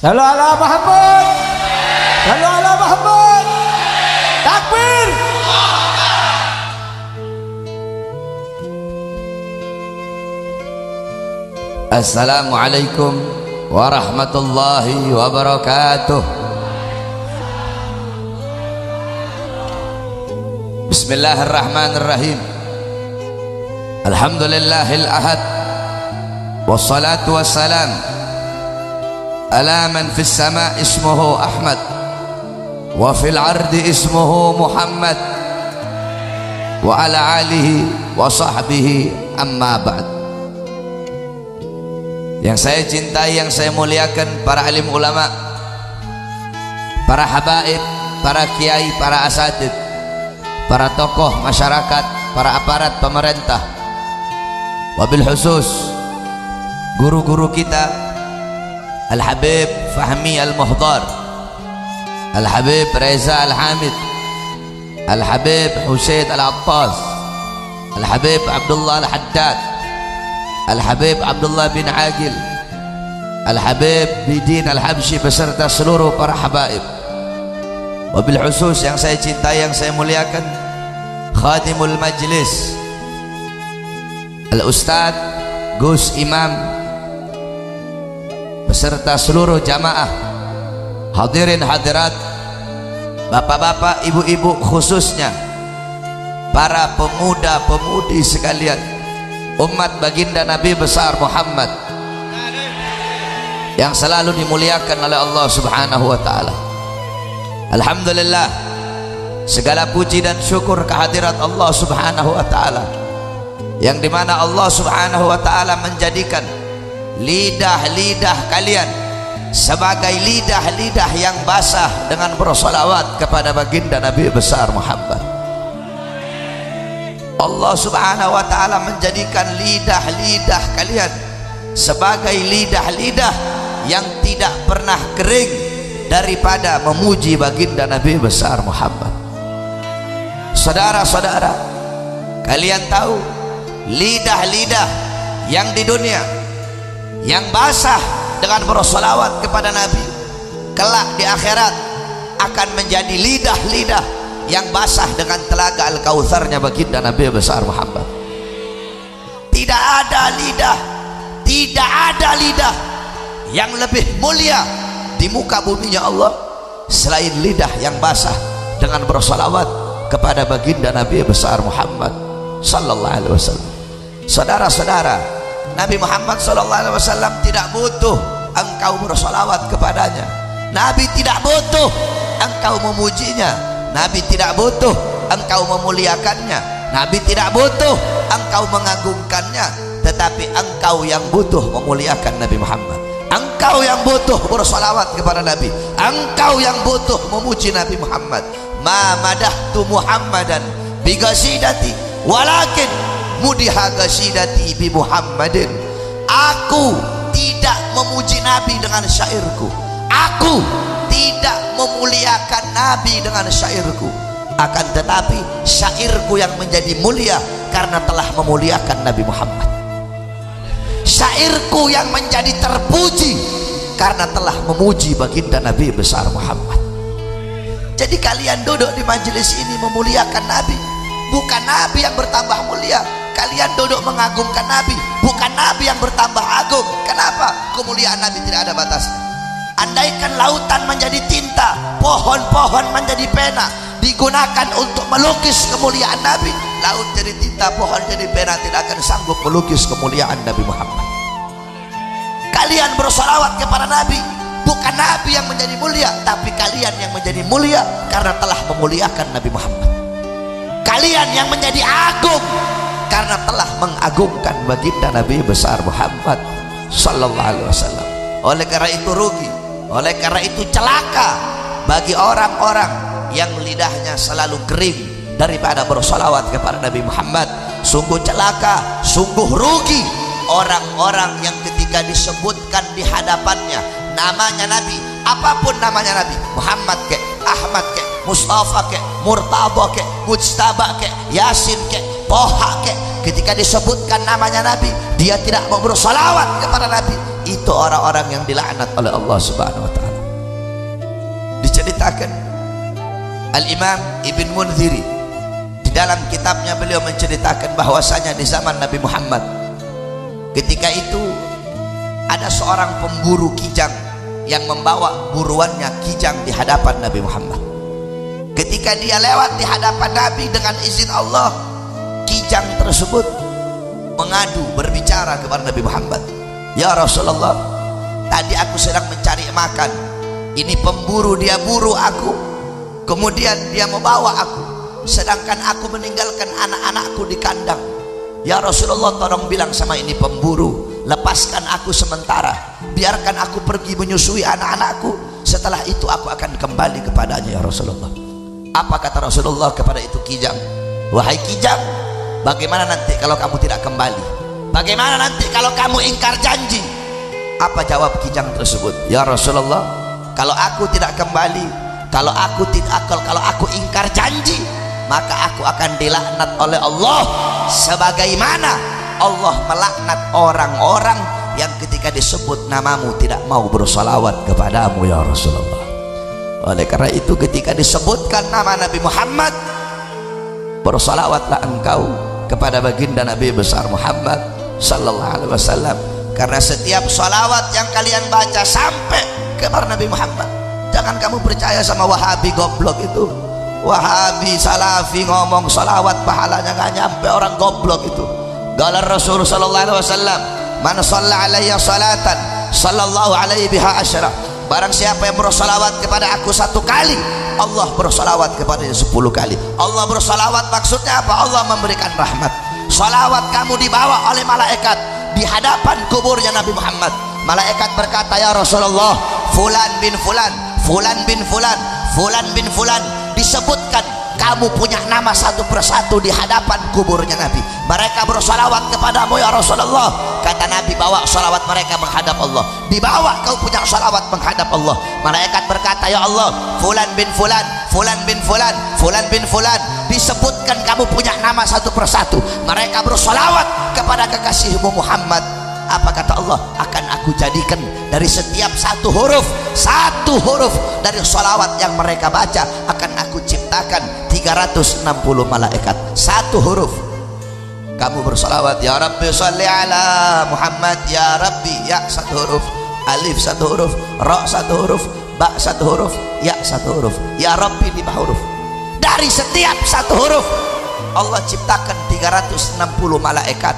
Sallu ala Muhammad. Sallu ala Muhammad. Takbir. Assalamualaikum warahmatullahi wabarakatuh. Bismillahirrahmanirrahim. Alhamdulillahil ahad. Wassalatu wassalam ala man fis sama ismuhu Ahmad wa fil ardi ismuhu Muhammad wa ala alihi wa sahbihi amma ba'd. Yang saya cintai, yang saya muliakan, para alim ulama, para habaib, para kiai, para asatid, para tokoh masyarakat, para aparat pemerintah, wabil khusus guru-guru kita, Al-Habib Fahmi Al-Muhdar, Al-Habib Reza Al-Hamid, Al-Habib Husain Al-Attas, Al-Habib Abdullah Al-Haddad, Al-Habib Abdullah bin Agil, Al-Habib Bidin Al-Habsyi beserta seluruh para habaib. Wabil khusus yang saya cintai, yang saya muliakan, Khadimul Majlis Al-Ustadz Gus Imam beserta seluruh jamaah, hadirin hadirat, bapak-bapak, ibu-ibu, khususnya para pemuda-pemudi sekalian, umat baginda Nabi besar Muhammad yang selalu dimuliakan oleh Allah Subhanahu wa taala. Alhamdulillah, segala puji dan syukur kehadirat Allah Subhanahu wa taala, yang dimana Allah Subhanahu wa taala menjadikan lidah-lidah kalian sebagai lidah-lidah yang basah dengan bersolawat kepada baginda Nabi besar Muhammad. Allah Subhanahu wa ta'ala menjadikan lidah-lidah kalian sebagai lidah-lidah yang tidak pernah kering daripada memuji baginda Nabi besar Muhammad. Saudara-saudara, kalian tahu lidah-lidah yang di dunia yang basah dengan bersolawat kepada Nabi, kelak di akhirat akan menjadi lidah-lidah yang basah dengan telaga Al-Kautsarnya baginda Nabi besar Muhammad. Tidak ada lidah yang lebih mulia di muka buminya Allah selain lidah yang basah dengan bersolawat kepada baginda Nabi besar Muhammad sallallahu alaihi wasallam. Saudara-saudara, Nabi Muhammad sallallahu alaihi wasallam tidak butuh engkau bersolawat kepadanya. Nabi tidak butuh engkau memujinya. Nabi tidak butuh engkau memuliakannya. Nabi tidak butuh engkau mengagungkannya. Tetapi engkau yang butuh memuliakan Nabi Muhammad. Engkau yang butuh bersolawat kepada Nabi. Engkau yang butuh memuji Nabi Muhammad. Ma madahtu Muhammadan bi qasidati walakin mudiha qasidati bi Muhammadin. Aku tidak memuji Nabi dengan syairku. Aku tidak memuliakan Nabi dengan syairku, akan tetapi syairku yang menjadi mulia karena telah memuliakan Nabi Muhammad. Syairku yang menjadi terpuji karena telah memuji baginda Nabi besar Muhammad. Jadi kalian duduk di majelis ini memuliakan Nabi, bukan Nabi yang bertambah mulia. Kalian duduk mengagungkan Nabi, bukan Nabi yang bertambah agung. Kenapa? Kemuliaan Nabi tidak ada batasnya. Andaikan lautan menjadi tinta, pohon-pohon menjadi pena, digunakan untuk melukis kemuliaan Nabi, laut jadi tinta, pohon jadi pena, tidak akan sanggup melukis kemuliaan Nabi Muhammad. Kalian bersolawat kepada Nabi, bukan Nabi yang menjadi mulia, tapi kalian yang menjadi mulia karena telah memuliakan Nabi Muhammad. Kalian yang menjadi agung karena telah mengagungkan baginda Nabi besar Muhammad sallallahu alaihi wasallam. Oleh karena itu rugi, oleh karena itu celaka bagi orang-orang yang lidahnya selalu kering daripada bersolawat kepada Nabi Muhammad. Sungguh celaka, sungguh rugi orang-orang yang ketika disebutkan di hadapannya namanya Nabi, apapun namanya Nabi, Muhammad ke, Ahmad ke, Mustafa ke, Murtada ke, Mujtaba ke, Yasin ke, Toha ketika disebutkan namanya Nabi dia tidak mau bersalawat kepada Nabi, itu orang-orang yang dilaknat oleh Allah Subhanahu wa taala. Diceritakan Al-Imam Ibn Munziri di dalam kitabnya, beliau menceritakan bahwasanya di zaman Nabi Muhammad ketika itu ada seorang pemburu kijang yang membawa buruannya kijang di hadapan Nabi Muhammad. Ketika dia lewat di hadapan Nabi dengan izin Allah, kijang tersebut mengadu, berbicara kepada Nabi Muhammad, "Ya Rasulullah, tadi aku sedang mencari makan, ini pemburu, dia buru aku, kemudian dia membawa aku, sedangkan aku meninggalkan anak-anakku di kandang. Ya Rasulullah, tolong bilang sama ini pemburu, lepaskan aku sementara, biarkan aku pergi menyusui anak-anakku, setelah itu aku akan kembali kepadanya ya Rasulullah." Apa kata Rasulullah kepada itu kijang? "Wahai kijang, bagaimana nanti kalau kamu tidak kembali? Bagaimana nanti kalau kamu ingkar janji?" Apa jawab kijang tersebut? "Ya Rasulullah, kalau aku tidak kembali, kalau aku ingkar janji, maka aku akan dilaknat oleh Allah sebagaimana Allah melaknat orang-orang yang ketika disebut namamu tidak mau bersalawat kepadamu ya Rasulullah." Oleh karena itu ketika disebutkan nama Nabi Muhammad, bersalawatlah engkau kepada baginda Nabi besar Muhammad sallallahu alaihi wasallam, karena setiap salawat yang kalian baca sampai kepada Nabi Muhammad. Jangan kamu percaya sama Wahabi goblok itu, Wahabi Salafi ngomong salawat pahalanya gak nyampe, orang goblok itu. Qala Rasul sallallahu alaihi wasallam, "Man shalla alayya salatan sallallahu alaihi biha asyra." Barang siapa yang bersalawat kepada aku 1 kali, Allah bersalawat kepadanya 10 kali. Allah bersalawat maksudnya apa? Allah memberikan rahmat. Salawat kamu dibawa oleh malaikat di hadapan kuburnya Nabi Muhammad. Malaikat berkata, "Ya Rasulullah, fulan bin fulan, fulan bin fulan, fulan bin fulan," disebutkan kamu punya nama satu persatu di hadapan kuburnya Nabi. Mereka bersalawat kepadamu ya Rasulullah. Kata Nabi, bawa salawat mereka menghadap Allah. Dibawa kau punya salawat menghadap Allah. Malaikat berkata, "Ya Allah, fulan bin fulan, fulan bin fulan, fulan bin fulan," disebutkan kamu punya nama satu persatu. Mereka bersalawat kepada kekasihmu Muhammad. Apa kata Allah? "Akan aku jadikan dari setiap satu huruf dari salawat yang mereka baca, akan aku ciptakan 360 malaikat. 1 huruf kamu bersalawat, ya Rabbi sholli ala Muhammad, ya Rabbi, ya 1 huruf, alif 1 huruf, ra 1 huruf, ba 1 huruf, ya 1 huruf, ya Rabbi 5 huruf. Dari setiap 1 huruf Allah ciptakan 360 malaikat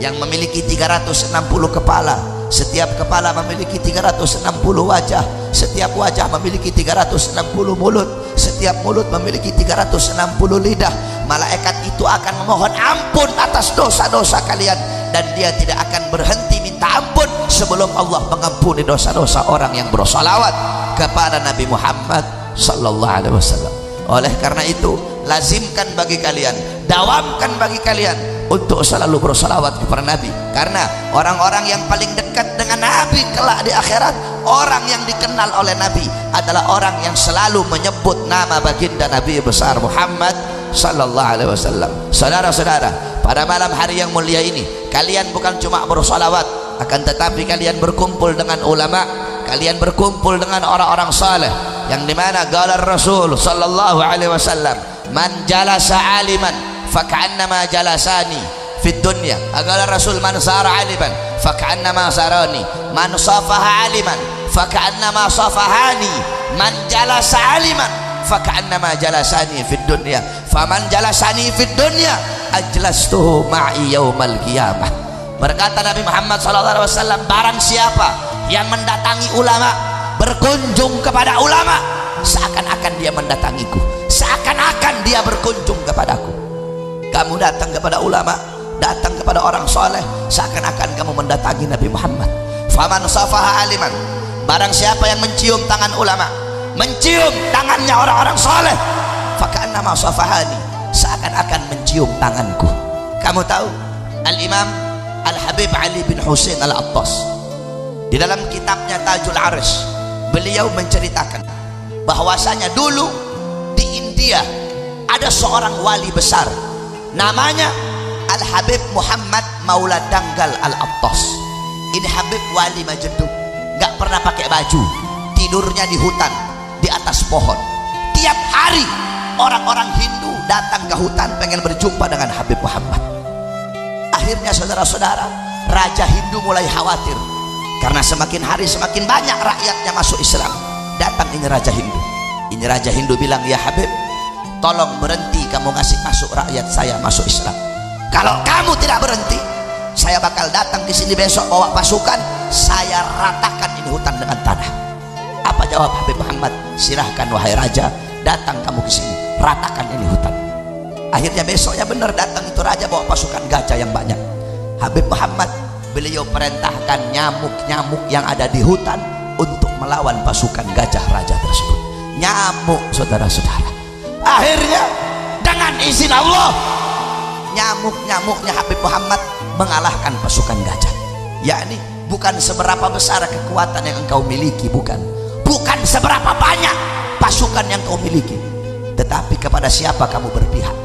yang memiliki 360 kepala. Setiap kepala memiliki 360 wajah. Setiap wajah memiliki 360 mulut. Setiap mulut memiliki 360 lidah. Malaikat itu akan memohon ampun atas dosa-dosa kalian, dan dia tidak akan berhenti minta ampun sebelum Allah mengampuni dosa-dosa orang yang bersalawat kepada Nabi Muhammad sallallahu alaihi wasallam. Oleh karena itu, lazimkan bagi kalian, dawamkan bagi kalian untuk selalu bersalawat kepada Nabi, karena orang-orang yang paling dekat dengan Nabi kelak di akhirat, orang yang dikenal oleh Nabi adalah orang yang selalu menyebut nama baginda Nabi besar Muhammad sallallahu alaihi wasallam. Saudara-saudara, pada malam hari yang mulia ini kalian bukan cuma bersalawat, akan tetapi kalian berkumpul dengan ulama, kalian berkumpul dengan orang-orang saleh, yang dimana qala Rasul sallallahu alaihi wasallam, "Man jalasa aliman faka'annama jalasani fid dunya." Qala Rasul, "Man sara aliman faka'annama sarani, man safaha aliman faka'annama safahani, man jalasa aliman faka'annama jalasani fid dunya, faman jalasani fid dunya ajlastuhu ma'i yaumal qiyamah." Berkata Nabi Muhammad sallallahu alaihi wasallam, barang siapa yang mendatangi ulama, berkunjung kepada ulama, seakan-akan dia mendatangiku, seakan-akan dia berkunjung kepadaku. Kamu datang kepada ulama, datang kepada orang soleh, seakan-akan kamu mendatangi Nabi Muhammad. Faman safaha aliman, barang siapa yang mencium tangan ulama, mencium tangannya orang-orang soleh, faka'annama safahani, seakan-akan mencium tanganku. Kamu tahu Al-Imam Al-Habib Ali bin Husain Al-Attas di dalam kitabnya Tajul Arsh, beliau menceritakan bahwasanya dulu di India ada seorang wali besar namanya Habib Muhammad Maula Danggal Al-Attas. Ini Habib wali Majeduk, nggak pernah pakai baju, tidurnya di hutan, di atas pohon. Tiap hari orang-orang Hindu datang ke hutan pengen berjumpa dengan Habib Muhammad. Akhirnya saudara-saudara, Raja Hindu mulai khawatir karena semakin hari semakin banyak rakyatnya masuk Islam. Datang ini Raja Hindu. Ini Raja Hindu bilang, ya Habib, tolong berhenti kamu ngasih masuk rakyat saya masuk Islam. Kalau kamu tidak berhenti, saya bakal datang ke sini besok bawa pasukan, saya ratakan ini hutan dengan tanah. Apa jawab Habib Muhammad? Silahkan wahai raja, datang kamu ke sini, ratakan ini hutan. Akhirnya besoknya benar datang itu raja bawa pasukan gajah yang banyak. Habib Muhammad, beliau perintahkan nyamuk-nyamuk yang ada di hutan untuk melawan pasukan gajah raja tersebut. Nyamuk, saudara-saudara. Akhirnya dengan izin Allah, nyamuk-nyamuknya Habib Muhammad mengalahkan pasukan gajah. Yakni bukan seberapa besar kekuatan yang engkau miliki, bukan seberapa banyak pasukan yang kau miliki, tetapi kepada siapa kamu berpihak.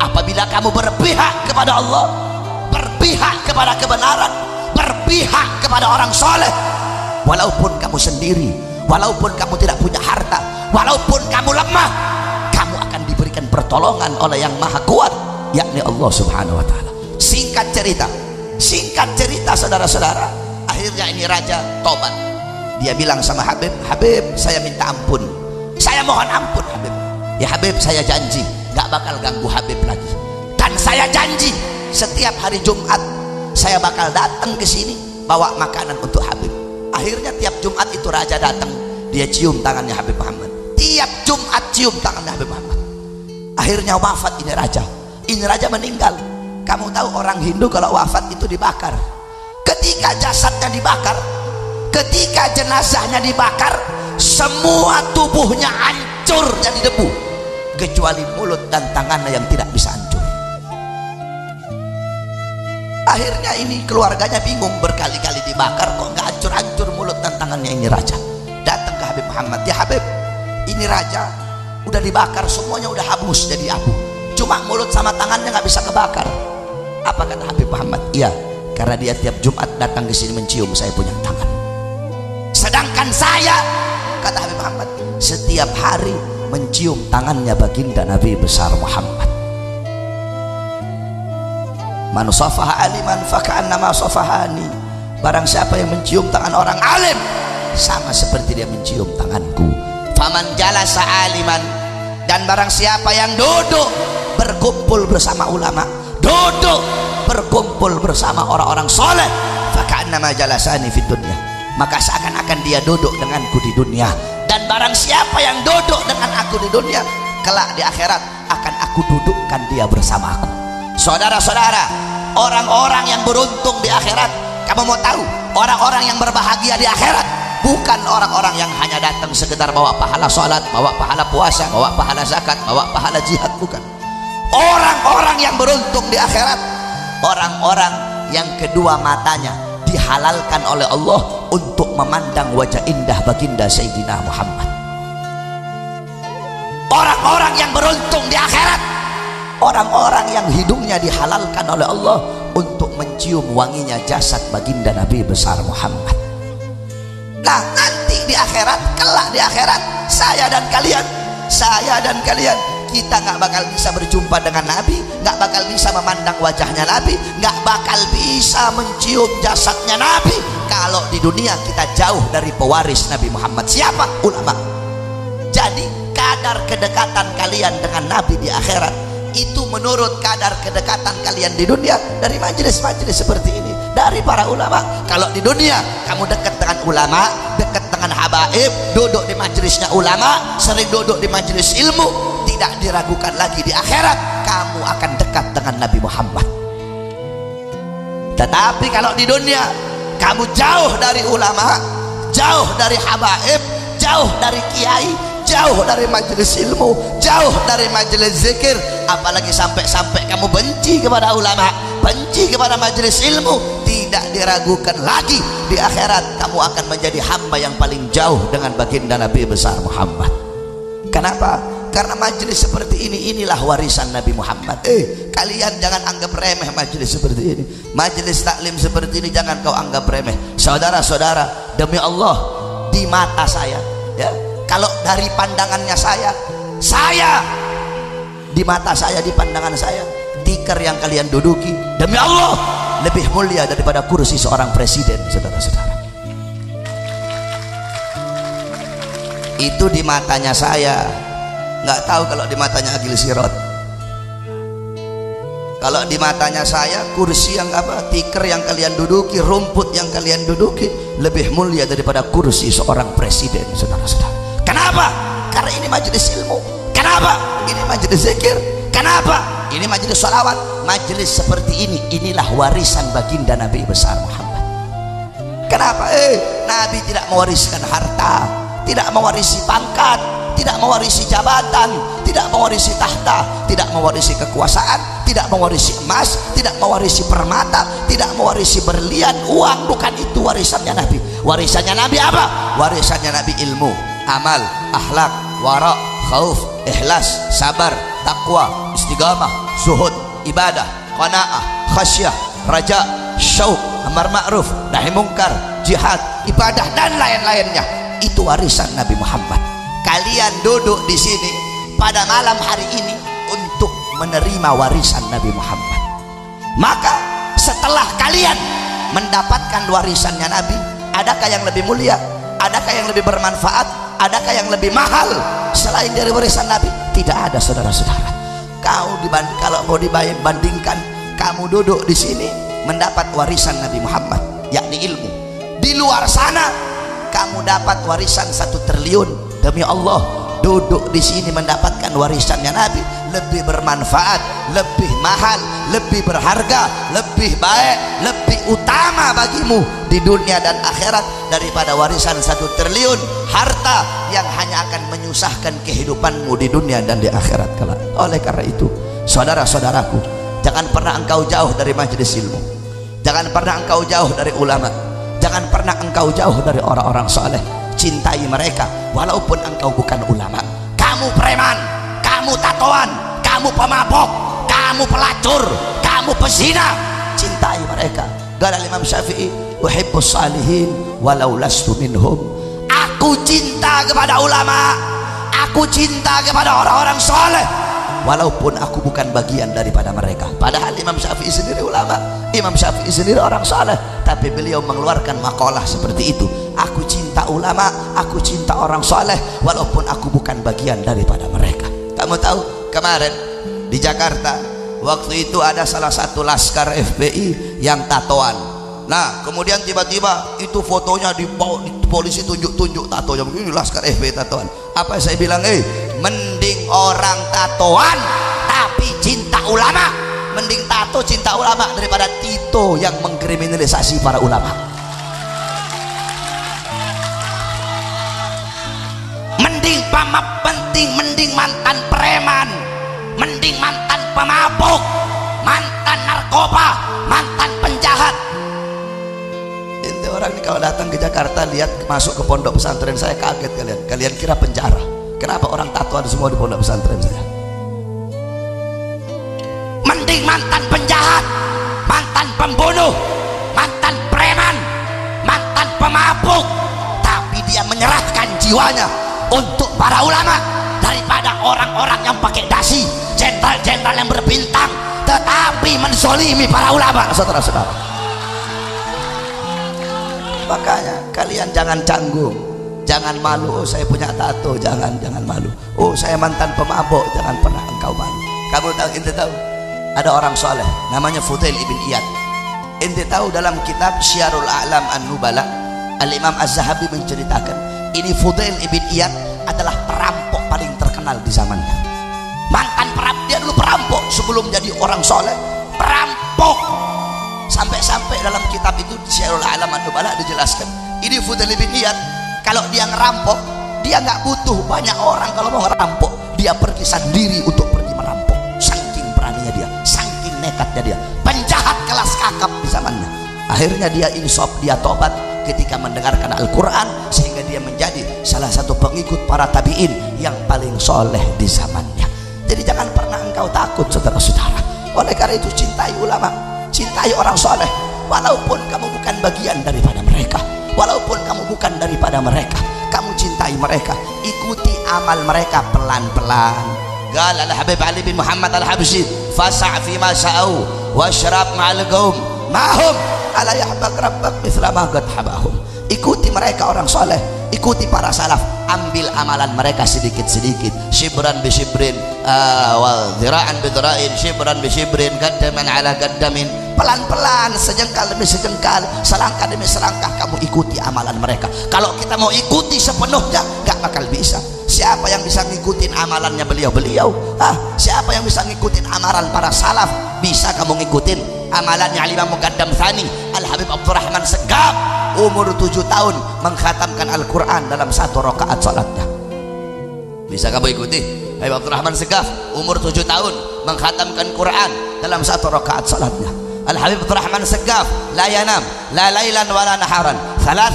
Apabila kamu berpihak kepada Allah, berpihak kepada kebenaran, berpihak kepada orang soleh, walaupun kamu sendiri, walaupun kamu tidak punya harta, walaupun kamu lemah, kamu akan diberikan pertolongan oleh yang maha kuat, yakni Allah subhanahu wa ta'ala. Singkat cerita saudara-saudara, akhirnya ini raja tobat. Dia bilang sama Habib, Habib, saya minta ampun, saya mohon ampun Habib. Ya Habib, saya janji gak bakal ganggu Habib lagi, dan saya janji setiap hari Jumat saya bakal datang ke sini bawa makanan untuk Habib. Akhirnya tiap Jumat itu raja datang, dia cium tangannya Habib Muhammad. Tiap Jumat cium tangannya Habib Muhammad. Akhirnya wafat ini raja. Ini raja meninggal. Kamu tahu orang Hindu kalau wafat itu dibakar. Ketika jasadnya dibakar, ketika jenazahnya dibakar, semua tubuhnya hancur jadi debu, kecuali mulut dan tangannya yang tidak bisa hancur. Akhirnya ini keluarganya bingung, berkali-kali dibakar kok nggak hancur-hancur mulut dan tangannya ini raja. Datang ke Habib Muhammad, ya Habib, ini raja udah dibakar semuanya, udah habus jadi abu, cuma mulut sama tangannya nggak bisa kebakar. Apa kata Habib Muhammad? Iya, karena dia tiap Jumat datang ke sini mencium saya punya tangan. Sedangkan saya, kata Habib Muhammad, setiap hari mencium tangannya baginda Nabi besar Muhammad. Man safaha aliman faka'annama safahani. Barang siapa yang mencium tangan orang alim, sama seperti dia mencium tanganku. Faman jalasa aliman, dan barang siapa yang duduk berkumpul bersama ulama, duduk berkumpul bersama orang-orang soleh, faka'annama jalasani fid dunya, maka seakan-akan dia duduk denganku di dunia. Dan barang siapa yang duduk dengan aku di dunia, kelak di akhirat akan aku dudukkan dia bersama aku. Saudara-saudara, orang-orang yang beruntung di akhirat, kamu mau tahu orang-orang yang berbahagia di akhirat bukan orang-orang yang hanya datang sekedar bawa pahala sholat, bawa pahala puasa, bawa pahala zakat, bawa pahala jihad, bukan. Orang-orang yang beruntung di akhirat, orang-orang yang kedua matanya dihalalkan oleh Allah untuk memandang wajah indah baginda Sayyidina Muhammad. Orang-orang yang beruntung di akhirat, orang-orang yang hidungnya dihalalkan oleh Allah untuk mencium wanginya jasad baginda Nabi besar Muhammad. Nah, nanti di akhirat, kelak di akhirat, saya dan kalian, kita nggak bakal bisa berjumpa dengan Nabi, nggak bakal bisa memandang wajahnya Nabi, nggak bakal bisa mencium jasadnya Nabi kalau di dunia kita jauh dari pewaris Nabi Muhammad. Siapa? Ulama. Jadi kadar kedekatan kalian dengan Nabi di akhirat itu menurut kadar kedekatan kalian di dunia dari majelis-majelis seperti ini, dari para ulama. Kalau di dunia kamu dekat dengan ulama, dekat dengan habaib, duduk di majelisnya ulama, sering duduk di majelis ilmu, tidak diragukan lagi di akhirat kamu akan dekat dengan Nabi Muhammad. Tetapi kalau di dunia kamu jauh dari ulama, jauh dari habaib, jauh dari kiai, jauh dari majelis ilmu, jauh dari majelis zikir, apalagi sampai kamu benci kepada ulama, benci kepada majelis ilmu, tidak diragukan lagi di akhirat kamu akan menjadi hamba yang paling jauh dengan baginda Nabi besar Muhammad. Kenapa? Karena majelis seperti ini, inilah warisan Nabi Muhammad. Kalian jangan anggap remeh majelis seperti ini. Majelis taklim seperti ini jangan kau anggap remeh. Saudara-saudara, demi Allah, di mata saya, ya, kalau dari pandangannya saya, di mata saya, di pandangan saya, tikar yang kalian duduki, demi Allah, lebih mulia daripada kursi seorang presiden, saudara-saudara. Itu di matanya saya. Nggak tahu kalau di matanya Agil Sirot. Kalau di matanya saya, kursi yang tikar yang kalian duduki, rumput yang kalian duduki lebih mulia daripada kursi seorang presiden, saudara-saudara. Kenapa? Karena ini majelis ilmu. Kenapa? Ini majelis zikir. Kenapa? Ini majelis salawat. Majelis seperti ini, inilah warisan baginda Nabi besar Muhammad. Kenapa? Nabi tidak mewariskan harta, tidak mewarisi pangkat, tidak mewarisi jabatan, tidak mewarisi tahta, tidak mewarisi kekuasaan, tidak mewarisi emas, tidak mewarisi permata, tidak mewarisi berlian, uang. Bukan itu warisannya Nabi. Warisannya Nabi apa? Warisannya Nabi ilmu, amal, akhlak, wara, khauf, ikhlas, sabar, takwa, istiqamah, zuhud, ibadah, qanaah, khasyah, raja, syauq, amar ma'ruf, nahi mungkar, jihad, ibadah dan lain-lainnya. Itu warisan Nabi Muhammad. Kalian duduk di sini pada malam hari ini untuk menerima warisan Nabi Muhammad. Maka setelah kalian mendapatkan warisannya Nabi, adakah yang lebih mulia? Adakah yang lebih bermanfaat? Adakah yang lebih mahal selain dari warisan Nabi? Tidak ada, saudara-saudara. Kalau mau dibandingkan, kamu duduk di sini mendapat warisan Nabi Muhammad, yakni ilmu. Di luar sana kamu dapat warisan 1 triliun. Demi Allah, duduk di sini mendapatkan warisannya Nabi lebih bermanfaat, lebih mahal, lebih berharga, lebih baik, lebih utama bagimu di dunia dan akhirat daripada warisan 1 triliun harta yang hanya akan menyusahkan kehidupanmu di dunia dan di akhirat kelak. Oleh karena itu, saudara-saudaraku, jangan pernah engkau jauh dari majelis ilmu, jangan pernah engkau jauh dari ulama, jangan pernah engkau jauh dari orang-orang saleh. Cintai mereka walaupun engkau bukan ulama. Kamu preman, kamu tatoan, kamu pemabok, kamu pelacur, kamu pezina, cintai mereka. Kata Imam Syafi'i, uhibbus salihin walau lastu minhum. Aku cinta kepada ulama, aku cinta kepada orang-orang soleh walaupun aku bukan bagian daripada mereka. Padahal Imam Syafi'i sendiri ulama, Imam Syafi'i sendiri orang soleh, tapi beliau mengeluarkan makalah seperti itu. Aku cinta ulama, aku cinta orang soleh walaupun aku bukan bagian daripada mereka. Kamu tahu kemarin di Jakarta, waktu itu ada salah satu laskar FBI yang tatoan. Nah kemudian tiba-tiba itu fotonya di polisi tunjuk-tunjuk tatonya, ini laskar FBI tatoan. Apa saya bilang, mending orang tatoan tapi cinta ulama, mending tato cinta ulama daripada Tito yang mengkriminalisasi para ulama. Mending mantan preman, mending mantan pemabuk, mantan narkoba, mantan penjahat. Itu orang ini kalau datang ke Jakarta lihat masuk ke pondok pesantren saya kaget kalian. Kalian kira penjara. Kenapa orang tatoan semua di pondok pesantren saya? Mending mantan penjahat, mantan pembunuh, mantan preman, mantan pemabuk, tapi dia menyerahkan jiwanya untuk para ulama daripada orang-orang yang pakai dasi, jenderal-jenderal yang berbintang tetapi menzolimi para ulama, saudara-saudara. Makanya kalian jangan canggung, jangan malu. Oh, saya punya tato, jangan malu. Oh, saya mantan pemabuk, jangan pernah engkau malu. Kamu tahu, ente tahu ada orang soleh namanya Fudail ibn Iyad. Ente tahu dalam kitab Syiarul A'lam An-Nubala, Al-Imam Az-Zahabi menceritakan ini Fudail ibn Iyad adalah perampok paling terkenal di zamannya. Mantan perampok, dia dulu perampok sebelum jadi orang soleh, perampok. Sampai-sampai dalam kitab itu Syiarul A'lam An-Nubala dijelaskan ini Fudail ibn Iyad kalau dia ngerampok, dia nggak butuh banyak orang. Kalau mau ngerampok, dia pergi sendiri untuk pergi merampok. Saking beraninya dia, saking nekatnya dia, penjahat kelas kakap di zamannya. Akhirnya dia insaf, dia tobat, ketika mendengarkan Al-Quran, sehingga dia menjadi salah satu pengikut para tabi'in yang paling soleh di zamannya. Jadi jangan pernah engkau takut, saudara-saudara. Oleh karena itu cintai ulama, cintai orang soleh, walaupun kamu bukan bagian daripada mereka, walaupun kamu bukan daripada mereka, kamu cintai mereka, ikuti amal mereka pelan-pelan. Qal al-Habib Ali bin Muhammad al-Habsyi, fasa' fi ma sa'u washrab ma'al qaum ma'hum ala yahbak rabbak mithla ma qad habahum. Ikuti mereka orang soleh, ikuti para salaf, ambil amalan mereka sedikit-sedikit, shibran bi shibrin wa dhira'an bi dhira'in, shibran bi shibrin, qaddaman ala qaddamin, pelan-pelan, sejengkal demi sejengkal, selangkah demi selangkah kamu ikuti amalan mereka. Kalau kita mau ikuti sepenuhnya gak bakal bisa. Siapa yang bisa ngikutin amalannya beliau-beliau? Siapa yang bisa ngikutin amalan para salaf? Bisa kamu ngikutin amalannya Imam Muqaddam Tsani Al-Habib Abdurrahman Segaf, umur 7 tahun mengkhatamkan Al-Quran dalam 1 rakaat salatnya. Bisa kamu ikuti Habib Abdurrahman Segaf, umur 7 tahun mengkhatamkan Quran dalam 1 rakaat salatnya. Al-Habib Abdurrahman Segaf la yanam la lailan wala naharan 33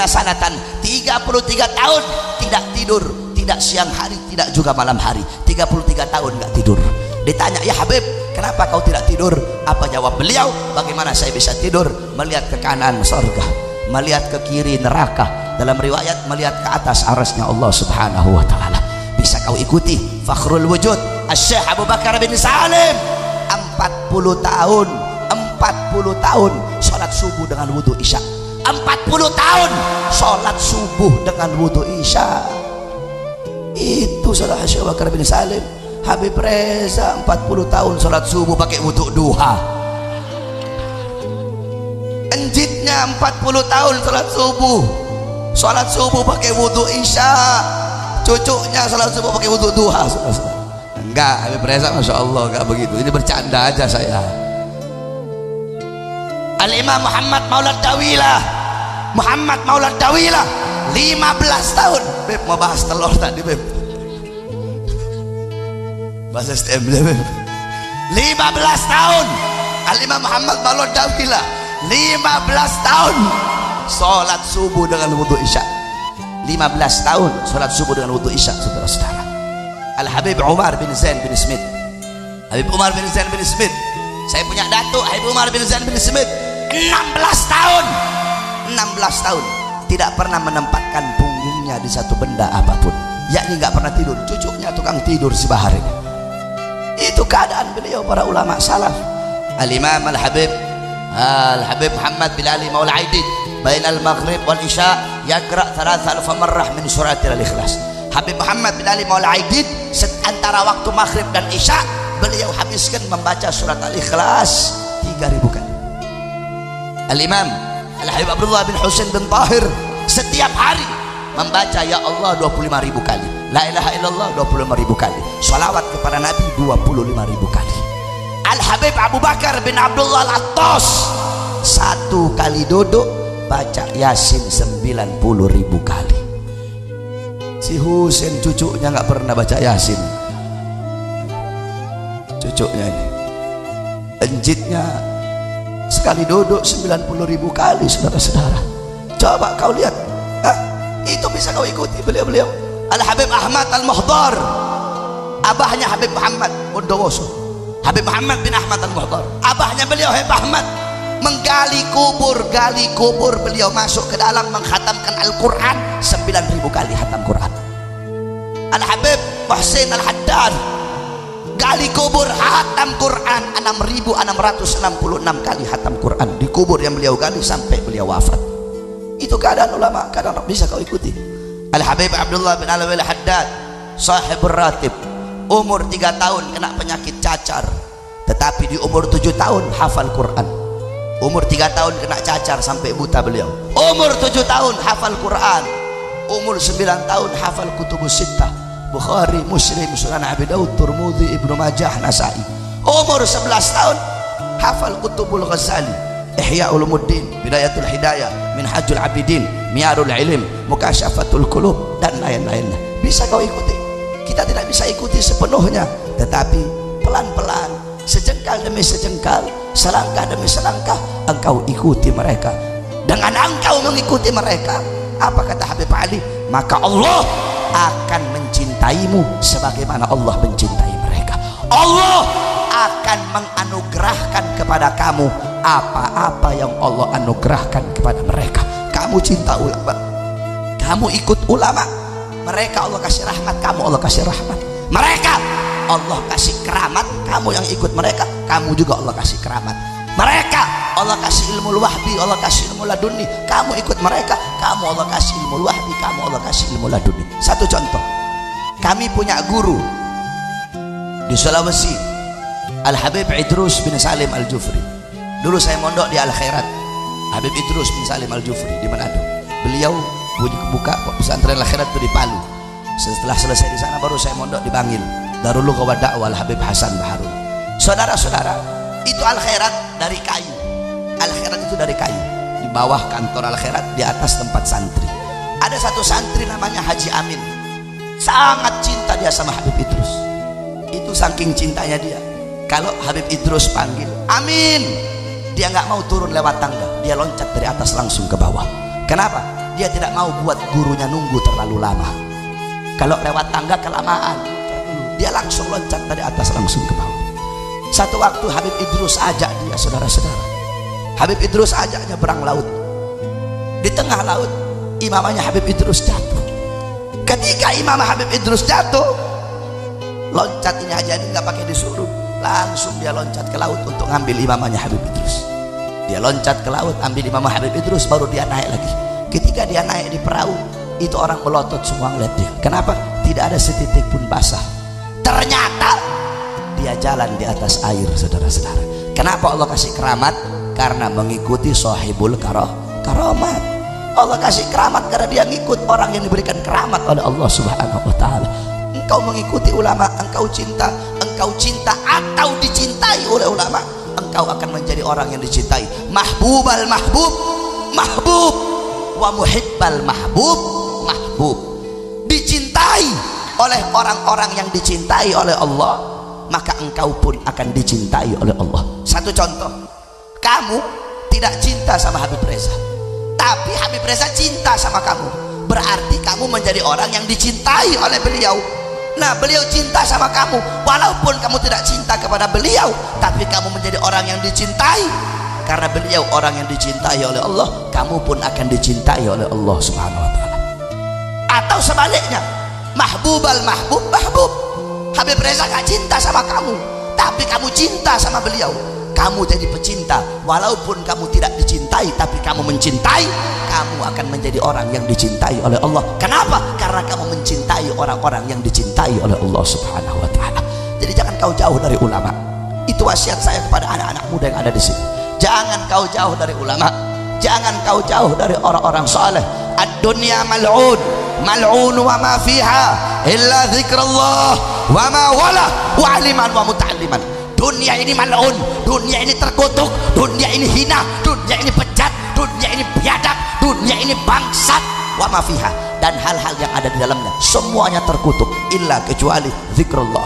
sanatan, 33 tahun tidak tidur, tidak siang hari, tidak juga malam hari, 33 tahun nggak tidur. Ditanya, ya Habib, kenapa kau tidak tidur? Apa jawab beliau? Bagaimana saya bisa tidur? Melihat ke kanan surga, melihat ke kiri neraka, dalam riwayat melihat ke atas arasnya Allah subhanahu wa ta'ala. Bisa kau ikuti Fakhrul Wujud Syekh Abu Bakar bin Salim, 40 tahun sholat subuh dengan wudhu isya, 40 tahun sholat subuh dengan wudhu isya. Itu salah Syekh Abu Bakar bin Salim. Habib Reza 40 tahun sholat subuh pakai wudhu duha. Enjitnya 40 tahun sholat subuh pakai wudhu isya. Cucunya sholat subuh pakai wudhu duha. Enggak, Habib Reza Masya Allah enggak begitu, ini bercanda aja saya. Al-Imam Muhammad Maulad Dawilah 15 tahun. Beb mau bahas telur tadi, Beb, bahasa STM Beb. 15 tahun Al-Imam Muhammad Maulad Dawilah 15 tahun sholat subuh dengan wudhu isya. 15 tahun sholat subuh dengan wudhu isya, saudara-saudara. Al-Habib Umar bin Zain bin Smith, Habib Umar bin Zain bin Smith, saya punya datuk Habib Umar bin Zain bin Smith, 16 tahun tidak pernah menempatkan punggungnya di satu benda apapun, yakni nggak pernah tidur. Cucunya tukang tidur sebahari. Itu keadaan beliau para ulama salaf. Al-Imam Al-Habib Muhammad bin Ali Maula Aidid bainal maghrib wal isya yaqra 3000 marrah min surat Al-Ikhlas. Habib Muhammad bin Ali Maula Aidid antara waktu maghrib dan isya beliau habiskan membaca surat Al-Ikhlas 3000 kali. Al-Imam Al-Habib Abdullah bin Husain bin Tahir setiap hari membaca ya Allah 25.000 kali, la ilaha illallah 25.000 kali, salawat kepada Nabi 25.000 kali. Al-Habib Abu Bakar bin Abdullah Al-Attas satu kali duduk baca Yasin 90.000 kali. Si Husain cucunya nggak pernah baca Yasin, cucunya ini. Enjitnya sekali duduk 90.000 kali, saudara-saudara. Coba kau lihat, itu bisa kau ikuti beliau-beliau. Al-Habib Ahmad Al-Muhdar, abahnya Habib Muhammad Bondowoso, Habib Muhammad bin Ahmad Al-Muhdar, abahnya beliau Habib Ahmad menggali kubur beliau masuk ke dalam menghatamkan Al-Quran 9.000 kali hatam Quran. Al-Habib Muhsin Al-Haddad gali kubur hatam Quran 6.666 kali hatam Quran di kubur yang beliau gali sampai beliau wafat. Itu keadaan ulama, keadaan bisa kau ikuti. Al-Habib Abdullah bin Alwi Al-Haddad sahibur ratib, umur 3 tahun kena penyakit cacar, tetapi di umur 7 tahun hafal Quran. Umur 3 tahun kena cacar sampai buta beliau, umur 7 tahun hafal Quran. Umur 9 tahun hafal kutubus sittah, Bukhari, Muslim, Sunan Abi Daud, Tirmidzi, Ibnu Majah, Nasai. Umur 11 tahun hafal kutubul Ghazali, Ihya Ulumuddin, Bidayatul Hidayah, Minhajul Abidin, Miyarul Ilm, Mukasyafatul Qulub, dan lain-lainnya. Bisa kau ikuti. Kita tidak bisa ikuti sepenuhnya, tetapi pelan-pelan, sejengkal demi sejengkal, selangkah demi selangkah engkau ikuti mereka. dengan engkau mengikuti mereka, apa kata Habib Ali? Maka Allah akan mencintaimu sebagaimana Allah mencintai mereka. Allah akan menganugerahkan kepada kamu apa-apa yang Allah anugerahkan kepada mereka. Kamu cinta ulama, kamu ikut ulama, mereka Allah kasih rahmat, kamu Allah kasih rahmat. Mereka Allah kasih keramat, kamu yang ikut mereka, kamu juga Allah kasih keramat. Mereka Allah kasih ilmu wahbi, Allah kasih ilmu laduni, kamu ikut mereka, kamu Allah kasih ilmu wahbi, kamu Allah kasih ilmu laduni. Satu contoh, kami punya guru di Sulawesi, Al-Habib Idrus bin Salim Al-Jufri. Dulu saya mondok di Al-Khairat, Habib Idrus bin Salim Al-Jufri di Manado. Beliau buka pesantren Al-Khairat itu di Palu. Setelah selesai di sana baru saya mondok di Bangil, Darul Lughah wa Da'wah Al-Habib Hasan Baharun. Saudara-saudara, itu Al-Khairat dari kayu. Al-Khairat itu dari kayu. Di bawah kantor Al-Khairat, di atas tempat santri. Ada satu santri namanya Haji Amin. Sangat cinta dia sama Habib Idrus. Itu saking cintanya dia, kalau Habib Idrus panggil Amin, dia nggak mau turun lewat tangga, dia loncat dari atas langsung ke bawah. Kenapa? Dia tidak mau buat gurunya nunggu terlalu lama. Kalau lewat tangga kelamaan, dia langsung loncat dari atas langsung ke bawah. Satu waktu Habib Idrus ajak dia, saudara-saudara, Habib Idrus ajak nyebrang laut. Di tengah laut imamnya Habib Idrus jatuh. Ketika imam Habib Idrus jatuh, loncat ini aja, ini nggak pakai disuruh, langsung dia loncat ke laut untuk ngambil imamnya Habib Idrus. Dia loncat ke laut, ambil imam Habib Idrus, baru dia naik lagi. Ketika dia naik di perahu, itu orang melotot semua ngeliat dia. Kenapa? Tidak ada setitik pun basah. Ternyata dia jalan di atas air, saudara-saudara. Kenapa Allah kasih keramat? Karena mengikuti sahibul karamat. Allah kasih keramat karena dia ngikut orang yang diberikan keramat oleh Allah Subhanahu wa taala. Engkau mengikuti ulama, engkau cinta atau dicintai oleh ulama, engkau akan menjadi orang yang dicintai. Mahbubal mahbub, mahbub, wa muhibbal mahbub, mahbub. Dicintai oleh orang-orang yang dicintai oleh Allah, maka engkau pun akan dicintai oleh Allah. Satu contoh, kamu tidak cinta sama Habib Reza, tapi Habib Reza cinta sama kamu, berarti kamu menjadi orang yang dicintai oleh beliau. Nah, beliau cinta sama kamu, walaupun kamu tidak cinta kepada beliau, tapi kamu menjadi orang yang dicintai. Karena beliau orang yang dicintai oleh Allah, kamu pun akan dicintai oleh Allah Subhanahu wa taala. Atau sebaliknya, mahbubal mahbub, mahbub. Habib Reza gak cinta sama kamu, tapi kamu cinta sama beliau, kamu jadi pecinta. Walaupun kamu tidak dicintai, tapi kamu mencintai, kamu akan menjadi orang yang dicintai oleh Allah. Kenapa? Karena kamu mencintai orang-orang yang dicintai oleh Allah Subhanahu wa taala. Jadi jangan kau jauh dari ulama. Itu wasiat saya kepada anak-anak muda yang ada di sini. Jangan kau jauh dari ulama, jangan kau jauh dari orang-orang saleh. Ad-dunya mal'un, mal'un wa ma fiha illa zikrullah wa ma wala wa aliman wa muta'alliman. Dunia ini mal'un, dunia ini terkutuk, dunia ini hina, dunia ini bejat, dunia ini biadab, dunia ini bangsat, wa ma fiha, dan hal-hal yang ada di dalamnya semuanya terkutuk, illa kecuali zikrullah,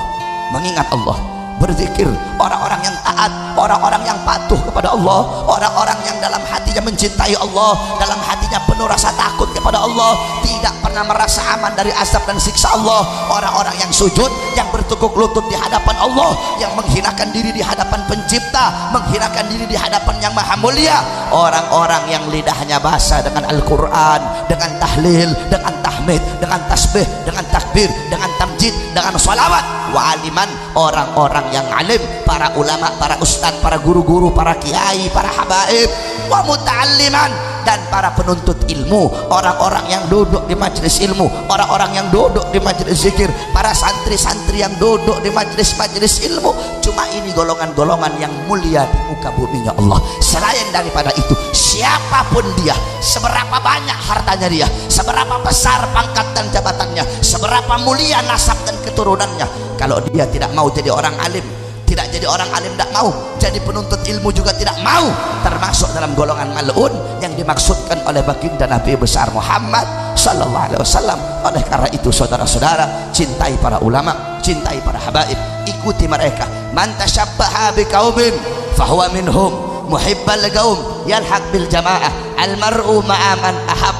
mengingat Allah, berzikir. Orang-orang yang taat, orang-orang yang patuh kepada Allah, orang-orang yang dalam hatinya mencintai Allah, dalam hatinya penuh rasa takut kepada Allah, tidak pernah merasa aman dari azab dan siksa Allah. Orang-orang yang sujud, yang bertekuk lutut di hadapan Allah, yang menghinakan diri di hadapan pencipta, menghinakan diri di hadapan yang maha mulia. Orang-orang yang lidahnya basah dengan Al-Quran, dengan tahlil, dengan tahmid, dengan tasbih, dengan takbir, dengan tamjid, dengan salawat. Wa aliman, orang-orang yang alim, para ulama, para ustadz, para guru-guru, para kiai, para habaib. Wa muta'alliman, dan para penuntut ilmu, orang-orang yang duduk di majelis ilmu, orang-orang yang duduk di majelis zikir, para santri-santri yang duduk di majelis-majelis ilmu. Cuma ini golongan-golongan yang mulia di muka buminya Allah. Selain daripada itu, siapapun dia, seberapa banyak hartanya dia, seberapa besar pangkat dan jabatannya, seberapa mulia nasab dan keturunannya, kalau dia tidak mau jadi orang alim, tidak jadi orang alim, tidak mau jadi penuntut ilmu juga tidak mau, termasuk dalam golongan mal'un yang dimaksudkan oleh baginda Nabi besar Muhammad sallallahu alaihi wasallam. Oleh karena itu, saudara-saudara, cintai para ulama, cintai para habaib, ikuti mereka. Man tashabbaha biqaumin fahuwa minhum, muhibbal qaum yalhaq bil jamaah, al mar'u ma'a man ahab.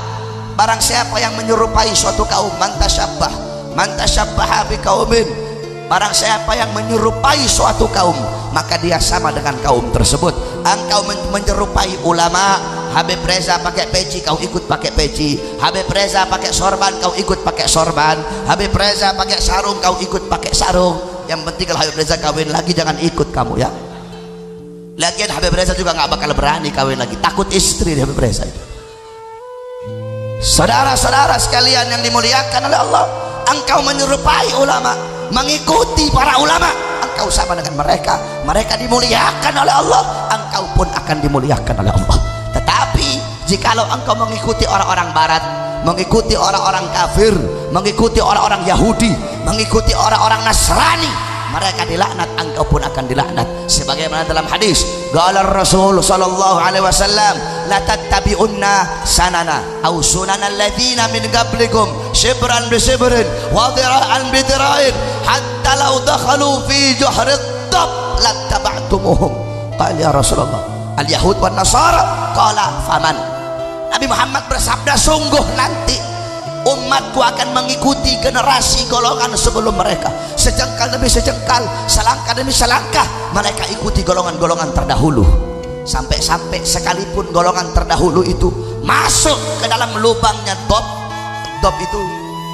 Barang siapa yang menyerupai suatu kaum, man tashabbaha bi qaumin, barang siapa yang menyerupai suatu kaum maka dia sama dengan kaum tersebut. Engkau menyerupai ulama, Habib Reza pakai peci, kau ikut pakai peci. Habib Reza pakai sorban, kau ikut pakai sorban. Habib Reza pakai sarung, kau ikut pakai sarung. Yang penting kalau Habib Reza kawin lagi jangan ikut kamu ya. Lagian Habib Reza juga nggak bakal berani kawin lagi, takut istri Habib Reza itu. Saudara-saudara sekalian yang dimuliakan oleh Allah, engkau menyerupai ulama, mengikuti para ulama, engkau sama dengan mereka. Mereka dimuliakan oleh Allah, engkau pun akan dimuliakan oleh Allah. Tetapi jikalau engkau mengikuti orang-orang barat, mengikuti orang-orang kafir, mengikuti orang-orang Yahudi, mengikuti orang-orang Nasrani, mereka dilaknat, engkau pun akan dilaknat. Sebagaimana dalam hadis, qala Rasul sallallahu alaihi wasallam, la tattabi'unna sanana aw sunanal ladzina min qablikum shibran bi shibrin wa dira'an bi dira'in hatta law dakhalu fi juhri ad-dab lattaba'tumuhum. Qala ya Rasulullah, al-yahud wan nasara. Qala faman. Nabi Muhammad bersabda, sungguh nanti umatku akan mengikuti generasi golongan sebelum mereka, sejengkal demi sejengkal, selangkah demi selangkah mereka ikuti golongan-golongan terdahulu, sampai-sampai sekalipun golongan terdahulu itu masuk ke dalam lubangnya dop. Dop itu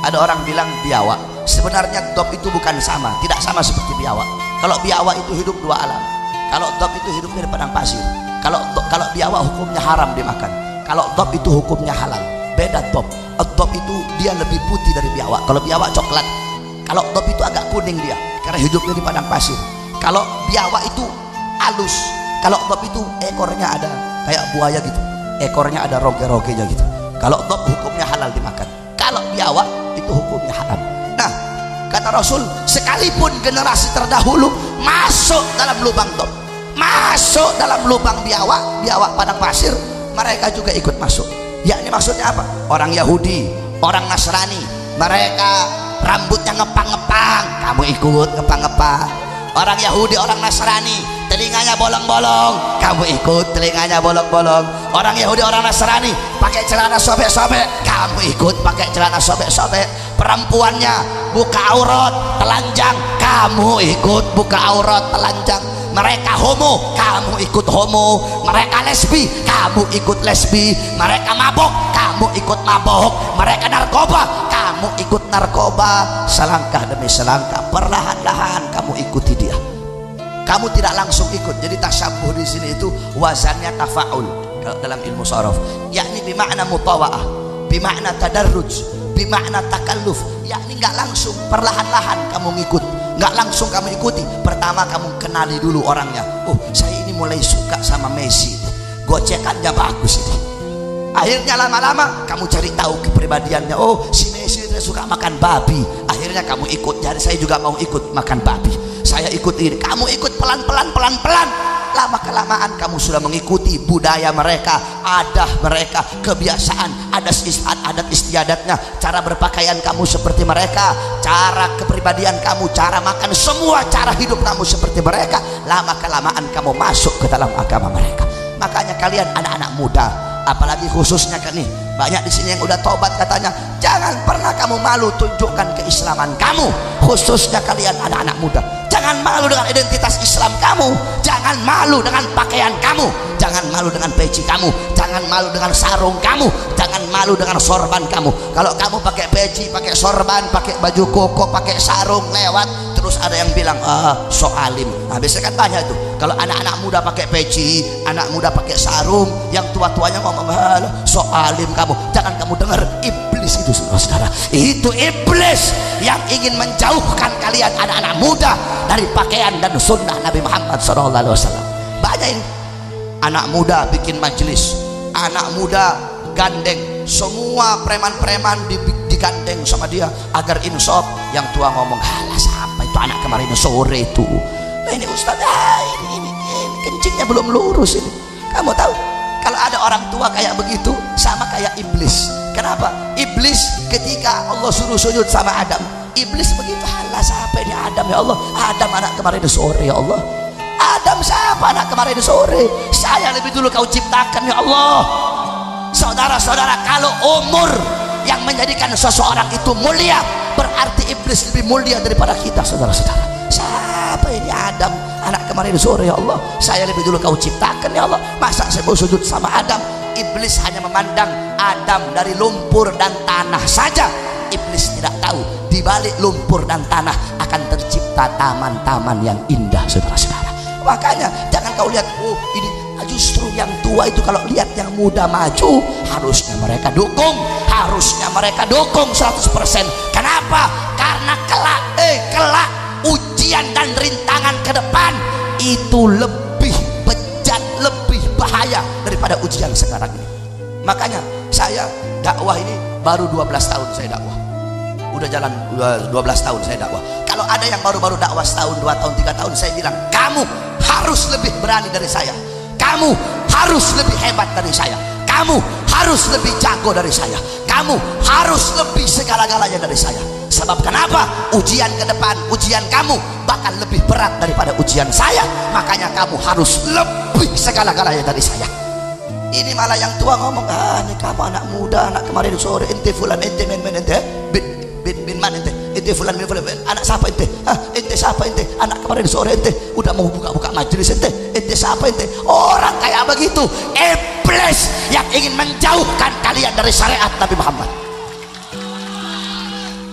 ada orang bilang biawak, sebenarnya dop itu bukan sama, tidak sama seperti biawak. Kalau biawak itu hidup dua alam, kalau dop itu hidupnya di padang pasir. Kalau biawak hukumnya haram dimakan, kalau dop itu hukumnya halal. Beda dop. Dop itu dia lebih putih dari biawak. Kalau biawak coklat, kalau dop itu agak kuning dia karena hidupnya di padang pasir. Kalau biawak itu halus, kalau dop itu ekornya ada kayak buaya gitu, ekornya ada roge-rogenya gitu. Kalau dop hukumnya halal dimakan, kalau biawak itu hukumnya haram. Nah, kata Rasul, sekalipun generasi terdahulu masuk dalam lubang dop, masuk dalam lubang biawak padang pasir, mereka juga ikut masuk. Yakni maksudnya apa? Orang Yahudi, orang Nasrani, mereka rambutnya ngepang-ngepang, kamu ikut ngepang-ngepang. Orang Yahudi, orang Nasrani, telinganya bolong-bolong, kamu ikut telinganya bolong-bolong. Orang Yahudi, orang Nasrani pakai celana sobek-sobek, kamu ikut pakai celana sobek-sobek. Perempuannya buka aurat telanjang, kamu ikut buka aurat telanjang. Mereka homo, kamu ikut homo. Mereka lesbi, kamu ikut lesbi. Mereka mabok, kamu ikut mabok. Mereka narkoba, kamu ikut narkoba. Selangkah demi selangkah, perlahan-lahan kamu ikuti dia. Kamu tidak langsung ikut. Jadi tasyabuh di sini itu wazannya tafaul dalam ilmu sharaf, yakni bimakna mutawa'ah, bimakna tadarruj, bimakna takalluf, yakni nggak langsung, perlahan-lahan kamu ngikut. Nggak langsung kamu ikuti. Pertama kamu kenali dulu orangnya. Oh, saya ini mulai suka sama Messi, gocekannya bagus ini. Akhirnya lama-lama kamu cari tahu kepribadiannya. Oh, si Messi dia suka makan babi. Akhirnya kamu ikut. Jadi saya juga mau ikut makan babi, saya ikut ini. Kamu ikut pelan-pelan, lama kelamaan kamu sudah mengikuti budaya mereka, adat mereka, kebiasaan, adat istiadatnya, cara berpakaian kamu seperti mereka, cara kepribadian kamu, cara makan, semua cara hidup kamu seperti mereka. Lama kelamaan kamu masuk ke dalam agama mereka. Makanya kalian anak-anak muda, apalagi khususnya kan nih, banyak di sini yang udah tobat katanya, jangan pernah kamu malu tunjukkan keislaman kamu. Khususnya kalian anak-anak muda, jangan malu dengan identitas Islam kamu, jangan malu dengan pakaian kamu, jangan malu dengan peci kamu, jangan malu dengan sarung kamu, jangan malu dengan sorban kamu. Kalau kamu pakai peci, pakai sorban, pakai baju koko, pakai sarung lewat, terus ada yang bilang so alim. Nah, biasanya kan banyak tuh, kalau anak-anak muda pakai peci, anak muda pakai sarung, yang tua-tuanya ngomong so alim kamu. Jangan kamu dengar, iblis itu saudara, itu iblis yang ingin menjauhkan kalian anak-anak muda dari pakaian dan sunnah Nabi Muhammad SAW. Banyak ini anak muda bikin majelis, anak muda gandeng, semua preman-preman digandeng sama dia agar insaf. Yang tua ngomong, halah siapa itu anak kemarin sore itu, nah, ini Ustaz, ini kencingnya belum lurus ini. Kamu tahu kalau ada orang tua kayak begitu sama kayak iblis. Kenapa? Iblis ketika Allah suruh sujud sama Adam, iblis begitu, halah siapa ini Adam ya Allah, Adam anak kemarin sore ya Allah. Adam siapa anak kemarin sore? Saya lebih dulu kau ciptakan ya Allah. Saudara-saudara, kalau umur yang menjadikan seseorang itu mulia, berarti iblis lebih mulia daripada kita, saudara-saudara. Siapa ini Adam anak kemarin sore ya Allah? Saya lebih dulu kau ciptakan ya Allah. Masa saya mau sujud sama Adam? Iblis hanya memandang Adam dari lumpur dan tanah saja. Iblis tidak tahu di balik lumpur dan tanah akan tercipta taman-taman yang indah, saudara-saudara. Makanya jangan kau lihat, oh ini justru yang tua itu kalau lihat yang muda maju, harusnya mereka dukung, 100%. Kenapa? Karena kelak ujian dan rintangan ke depan itu lebih bejat, lebih bahaya daripada ujian sekarang ini. Makanya saya dakwah ini baru 12 tahun saya dakwah. Udah jalan 12 tahun saya dakwah. Kalau ada yang baru-baru dakwah setahun, 2 tahun, 3 tahun, saya bilang kamu harus lebih berani dari saya, kamu harus lebih hebat dari saya, kamu harus lebih jago dari saya, kamu harus lebih segala-galanya dari saya. Sebab kenapa? Ujian ke depan, ujian kamu bakal lebih berat daripada ujian saya. Makanya kamu harus lebih segala-galanya dari saya. Ini malah yang tua ngomong, ini kamu anak muda, anak kemarin sore, ente fulan, ente men ente bin man ente fulan anak siapa ente? Ente siapa ente? Anak kemarin sore ente udah mau buka majelis ente siapa ente? Orang kayak begitu iblis yang ingin menjauhkan kalian dari syariat Nabi Muhammad.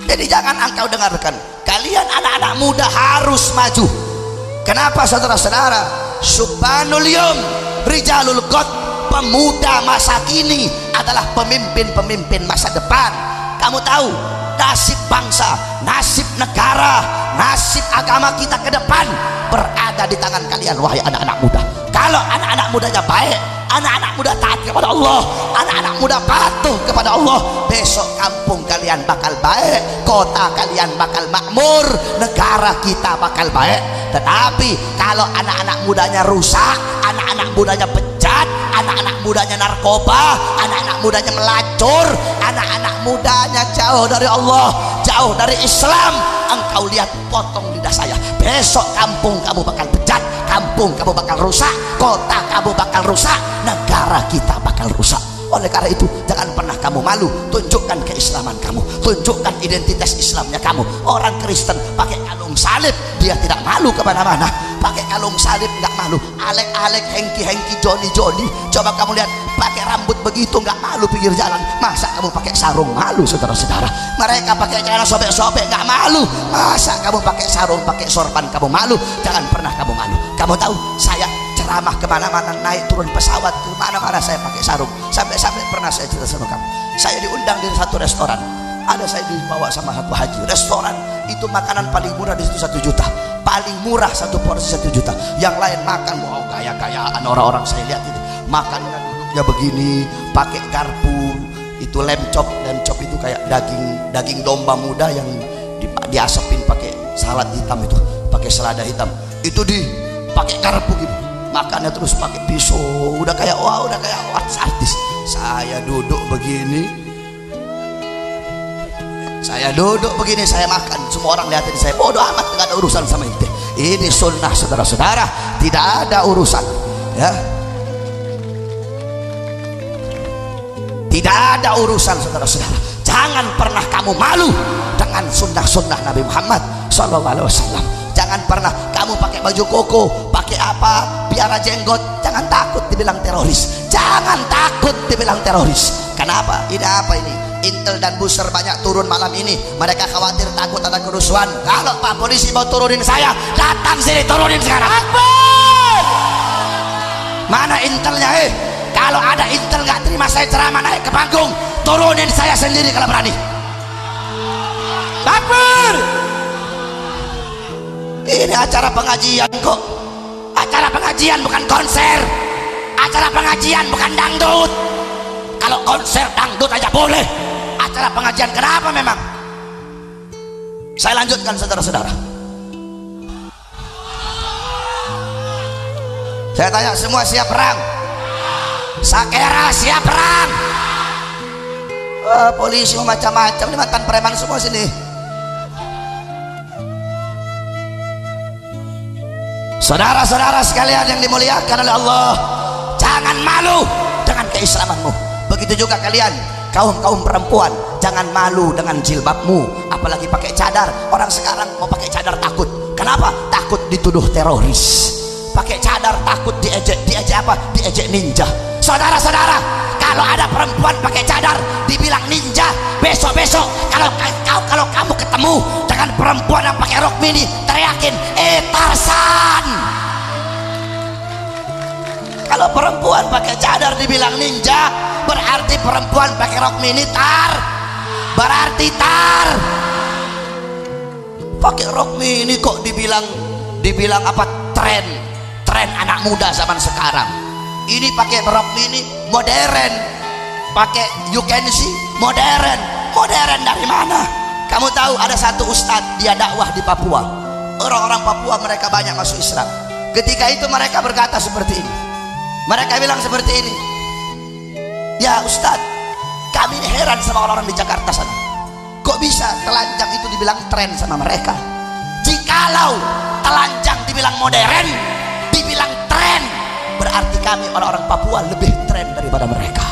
Jadi jangan engkau dengarkan, kalian anak-anak muda harus maju. Kenapa, saudara-saudara? Subhanul yom rijalul qad, pemuda masa kini adalah pemimpin-pemimpin masa depan. Kamu tahu nasib bangsa, nasib negara, nasib agama kita ke depan berada di tangan kalian, wahai anak-anak muda. Kalau anak-anak mudanya baik, anak-anak muda taat kepada Allah, anak-anak muda patuh kepada Allah, besok kampung kalian bakal baik, kota kalian bakal makmur, negara kita bakal baik. Tetapi kalau anak-anak mudanya rusak, anak-anak mudanya bejat, anak-anak mudanya narkoba, anak-anak mudanya melacur, anak-anak mudanya jauh dari Allah, jauh dari Islam, engkau lihat potong lidah saya, besok kampung kamu bakal bejat, kampung kamu bakal rusak, kota kamu bakal rusak, negara kita bakal rusak. Oleh karena itu jangan pernah kamu malu, tunjukkan keislaman kamu, tunjukkan identitas Islamnya kamu. Orang Kristen pakai kalung salib, dia tidak malu kemana-mana. Pakai kalung salib nggak malu, alek-alek, hengki-hengki, joni-joni. Coba kamu lihat, pakai rambut begitu nggak malu pinggir jalan, masa kamu pakai sarung malu, saudara-saudara? Mereka pakai celana sobek-sobek nggak malu, masa kamu pakai sarung, pakai sorban kamu malu? Jangan pernah kamu malu. Kamu tahu saya ceramah kemana-mana, naik turun pesawat kemana-mana saya pakai sarung. Sampai pernah saya cerita sama kamu, saya diundang di satu restoran, ada saya dibawa sama satu haji. Restoran itu makanan paling murah di situ 1 juta, paling murah satu porsi 1 juta. Yang lain makan wow gaya-gayaan, orang-orang saya lihat itu makannya duduknya begini, pakai garpu, itu lemcop itu kayak daging domba muda yang diasapin pakai salad hitam, itu pakai selada hitam, itu dipakai garpu gitu, makannya terus pakai pisau, udah kayak artis. Saya duduk begini, saya makan, semua orang lihatin saya, bodoh amat, nggak ada urusan sama ente. Ini sunnah, saudara-saudara, tidak ada urusan, ya, tidak ada urusan, saudara-saudara. Jangan pernah kamu malu dengan sunnah-sunnah Nabi Muhammad SAW. Jangan pernah kamu pakai baju koko, pakai apa, biara jenggot. Jangan takut dibilang teroris, jangan takut dibilang teroris. Kenapa? Ini apa ini? Intel dan Buser banyak turun malam ini, mereka khawatir takut ada kerusuhan. Kalau Pak Polisi mau turunin saya, datang sini turunin sekarang. Akbar! Mana Intelnya? Kalau ada Intel nggak terima saya ceramah naik ke panggung, turunin saya sendiri kalau berani. Akbar! Ini acara pengajian kok, acara pengajian bukan konser, acara pengajian bukan dangdut. Kalau konser dangdut aja boleh, acara pengajian kenapa memang? Saya lanjutkan, saudara-saudara. Saya tanya semua, siap perang? Sakera siap perang? Polisi macam-macam, ini mantan preman semua sini. Saudara-saudara sekalian yang dimuliakan oleh Allah, jangan malu dengan keislamanmu. Begitu juga kalian kaum perempuan, jangan malu dengan jilbabmu, apalagi pakai cadar. Orang sekarang mau pakai cadar takut. Kenapa? Takut dituduh teroris. Pakai cadar takut diejek apa? Diejek ninja. Saudara-saudara, kalau ada perempuan pakai cadar dibilang ninja, besok-besok kalau kamu ketemu dengan perempuan yang pakai rok mini, teriakin Tarzan. Kalau perempuan pakai cadar dibilang ninja, berarti perempuan pakai rok mini berarti pakai rok mini kok dibilang apa? Tren anak muda zaman sekarang. Ini pakai rok mini modern, pakai you can see modern dari mana? Kamu tahu ada satu ustadz, dia dakwah di Papua. Orang-orang Papua mereka banyak masuk Islam. Ketika itu mereka berkata seperti ini, mereka bilang seperti ini, ya ustadz, kami ini heran sama orang-orang di Jakarta sana, kok bisa telanjang itu dibilang tren sama mereka? Jikalau telanjang dibilang modern, dibilang tren, berarti kami orang-orang Papua lebih tren daripada mereka.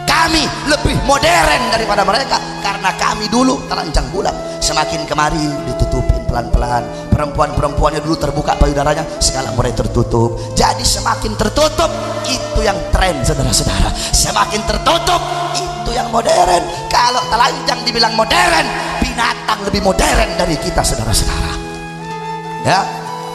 Kami lebih modern daripada mereka, karena kami dulu telanjang bulat. Semakin kemari ditutupin pelan-pelan. Perempuan-perempuannya dulu terbuka payudaranya, sekarang mulai tertutup. Jadi semakin tertutup itu yang tren, saudara-saudara. Semakin tertutup itu yang modern. Kalau telanjang dibilang modern, binatang lebih modern dari kita, saudara-saudara. Ya,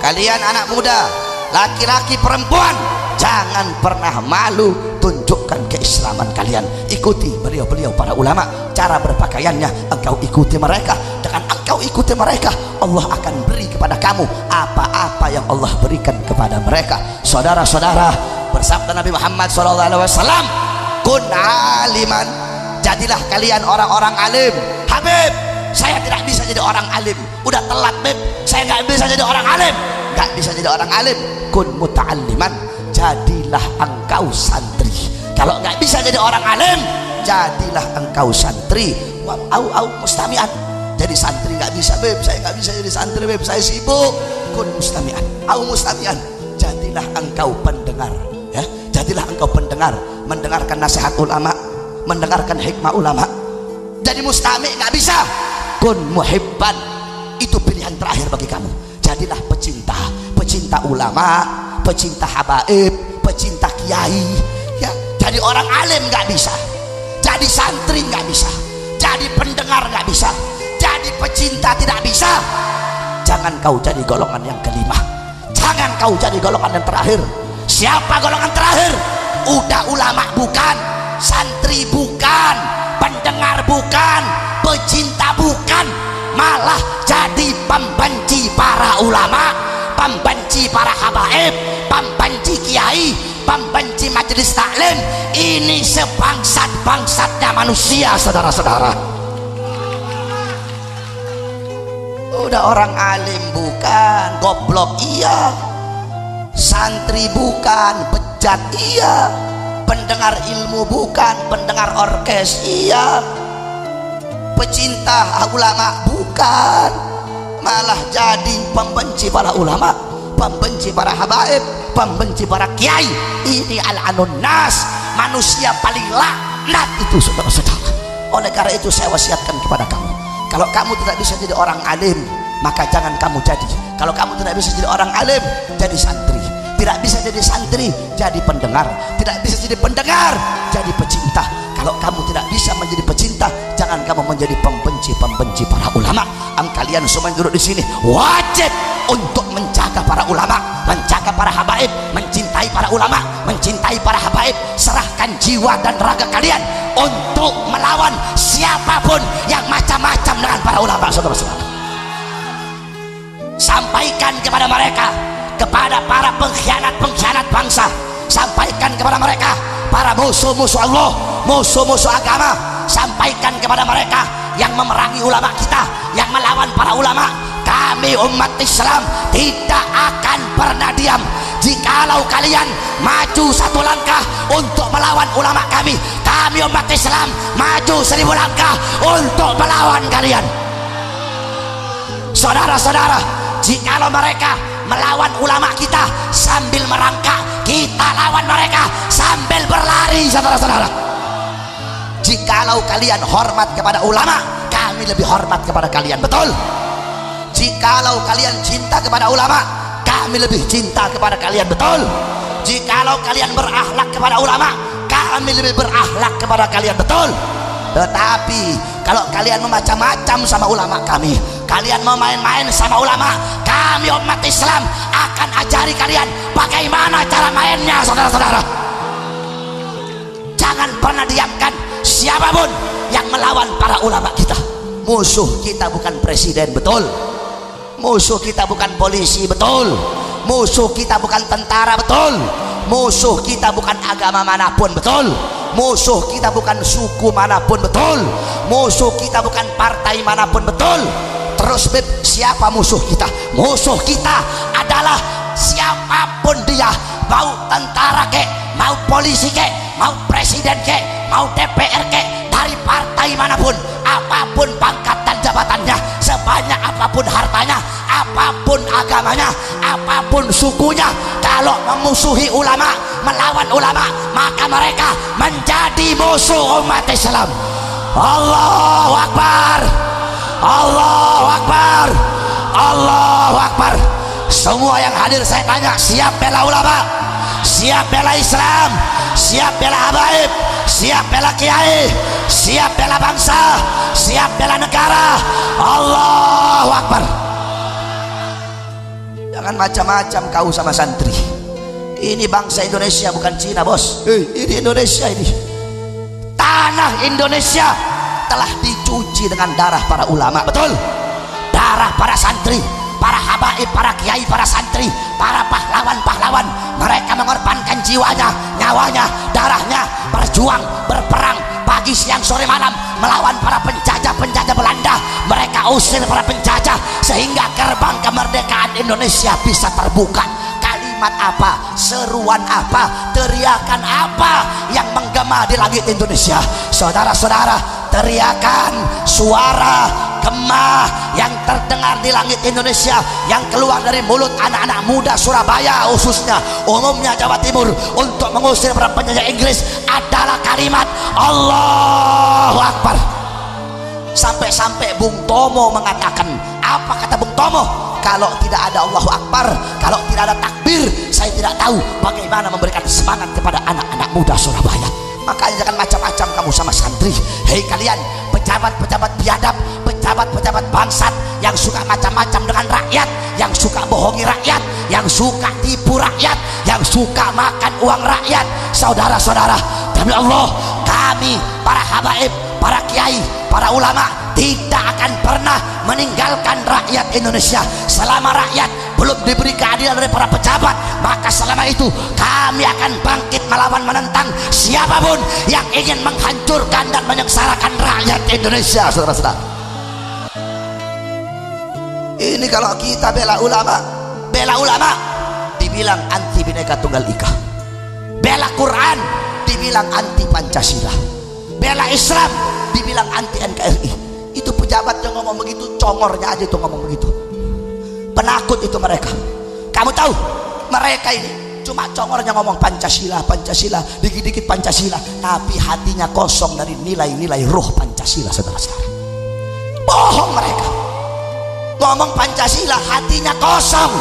kalian anak muda, laki-laki, perempuan, jangan pernah malu, tunjukkan keislaman kalian. Ikuti beliau-beliau para ulama, cara berpakaiannya engkau ikuti mereka. Dengan engkau ikuti mereka, Allah akan beri kepada kamu apa-apa yang Allah berikan kepada mereka. Saudara-saudara, bersabda Nabi Muhammad SAW, kun aliman, jadilah kalian orang-orang alim. Habib, saya tidak bisa jadi orang alim, udah telat Beb, saya nggak bisa jadi orang alim. Nggak bisa jadi orang alim. Kun muta'alliman, jadilah engkau santri. Kalau nggak bisa jadi orang alim, jadilah engkau santri. Au mustami'an, jadi santri nggak bisa Beb, saya nggak bisa jadi santri Beb, saya sibuk. Kun mustami'an, au mustami'an, jadilah engkau pendengar. Ya, jadilah engkau pendengar, mendengarkan nasihat ulama, mendengarkan hikmah ulama. Jadi mustami' nggak bisa. Kun muhibban, itu pilihan terakhir bagi kamu. Jadilah pecinta ulama, pecinta habaib, pecinta kiai. Ya, jadi orang alim nggak bisa, jadi santri nggak bisa, jadi pendengar nggak bisa, jadi pecinta tidak bisa. Jangan kau jadi golongan yang kelima, jangan kau jadi golongan yang terakhir. Siapa golongan terakhir? Udah ulama bukan, santri bukan, pendengar bukan, pecinta bukan, malah jadi pembenci para ulama, pembenci para habaib, pembenci kiai, pembenci majelis taklim. Ini sebangsat-bangsatnya manusia, saudara-saudara. Udah orang alim bukan, goblok iya, santri bukan, bejat iya, pendengar ilmu bukan, pendengar orkes iya, pecinta ulama bukan, malah jadi pembenci para ulama, pembenci para habaib, pembenci para kiai. Ini al-anun nas, manusia paling laknat itu, saudara-saudara. Oleh karena itu saya wasiatkan kepada kamu, kalau kamu tidak bisa jadi orang alim, maka jangan kamu jadi. Kalau kamu tidak bisa jadi orang alim, jadi santri. Tidak bisa jadi santri, jadi pendengar. Tidak bisa jadi pendengar, jadi pecinta. Kalau kamu tidak bisa menjadi pecinta, jangan kamu menjadi pembenci para ulama. Kalian semua yang duduk di sini wajib untuk menjaga para ulama, menjaga para habaib, mencintai para ulama, mencintai para habaib. Serahkan jiwa dan raga kalian untuk melawan siapapun yang macam-macam dengan para ulama, saudara-saudara. Sampaikan kepada mereka, kepada para pengkhianat bangsa, sampaikan kepada mereka, para musuh-musuh Allah, musuh-musuh agama, sampaikan kepada mereka yang memerangi ulama kita, yang melawan para ulama. Kami umat Islam tidak akan pernah diam. Jikalau kalian maju satu langkah untuk melawan ulama kami umat Islam maju 1000 langkah untuk melawan kalian. Saudara-saudara, jikalau mereka melawan ulama kita sambil merangkak, kita lawan mereka sambil berlari, saudara-saudara. Jikalau kalian hormat kepada ulama, kami lebih hormat kepada kalian, betul? Jikalau kalian cinta kepada ulama, kami lebih cinta kepada kalian, betul? Jikalau kalian berakhlak kepada ulama, kami lebih berakhlak kepada kalian, betul? Tetapi kalau kalian memacam-macam sama ulama kami, kalian mau main-main sama ulama, kami umat Islam akan ajari kalian bagaimana cara mainnya, saudara-saudara. Jangan pernah diamkan siapapun yang melawan para ulama kita. Musuh kita bukan presiden, betul? Musuh kita bukan polisi, betul? Musuh kita bukan tentara, betul? Musuh kita bukan agama manapun, betul? Musuh kita bukan suku manapun, betul? Musuh kita bukan partai manapun, betul? Terus Beb, siapa musuh kita? Musuh kita adalah siapapun dia, mau tentara kek, mau polisi kek, mau presiden kek, mau DPR kek, dari partai manapun, apapun pangkat dan jabatannya, sebanyak apapun hartanya, apapun agamanya, apapun sukunya, kalau memusuhi ulama, melawan ulama, maka mereka menjadi musuh umat Islam. Allahu Akbar, Allahu Akbar, Allahu Akbar. Semua yang hadir saya tanya, siap bela ulama, siap bela Islam, siap bela habaib, siap bela kiai, siap bela bangsa, siap bela negara. Allahu Akbar. Jangan macam-macam kau sama santri. Ini bangsa Indonesia, bukan Cina, bos. Ini Indonesia, ini tanah Indonesia telah dicuci dengan darah para ulama, betul? Darah para santri, para habaib, para kiai, para santri, para pahlawan-pahlawan. Mereka mengorbankan jiwanya, nyawanya, darahnya, berjuang, berperang pagi, siang, sore, malam melawan para penjajah-penjajah Belanda. Mereka usir para penjajah sehingga gerbang kemerdekaan Indonesia bisa terbuka. Kalimat apa, seruan apa, teriakan apa yang menggema di langit Indonesia? Saudara-saudara, teriakan, suara, gema yang terdengar di langit Indonesia, yang keluar dari mulut anak-anak muda Surabaya khususnya, umumnya Jawa Timur, untuk mengusir para penjajah Inggris adalah kalimat Allahu Akbar. Sampai-sampai Bung Tomo mengatakan, apa kata Bung Tomo? Kalau tidak ada Allahu Akbar, kalau tidak ada takbir, saya tidak tahu bagaimana memberikan semangat kepada anak-anak muda Surabaya. Makanya jangan macam-macam kamu sama santri. Hei kalian pejabat-pejabat biadab, pejabat-pejabat bangsat yang suka macam-macam dengan rakyat, yang suka bohongi rakyat, yang suka tipu rakyat, yang suka makan uang rakyat. Saudara-saudara, demi Allah, kami para habaib, para kiai, para ulama tidak akan pernah meninggalkan rakyat Indonesia. Selama rakyat belum diberi keadilan dari para pejabat, maka selama itu kami akan bangkit melawan, menentang siapapun yang ingin menghancurkan dan menyengsarakan rakyat Indonesia. Saudara-saudara, ini kalau kita bela ulama dibilang anti Bhinneka Tunggal Ika, bela Quran dibilang anti Pancasila, bela Islam dibilang anti NKRI. Itu pejabat yang ngomong begitu, congornya aja itu ngomong begitu. Penakut itu mereka. Kamu tahu, mereka ini cuma congornya ngomong Pancasila, Pancasila, dikit-dikit Pancasila, tapi hatinya kosong dari nilai-nilai roh Pancasila, saudara-saudara. Bohong mereka. Ngomong Pancasila, hatinya kosong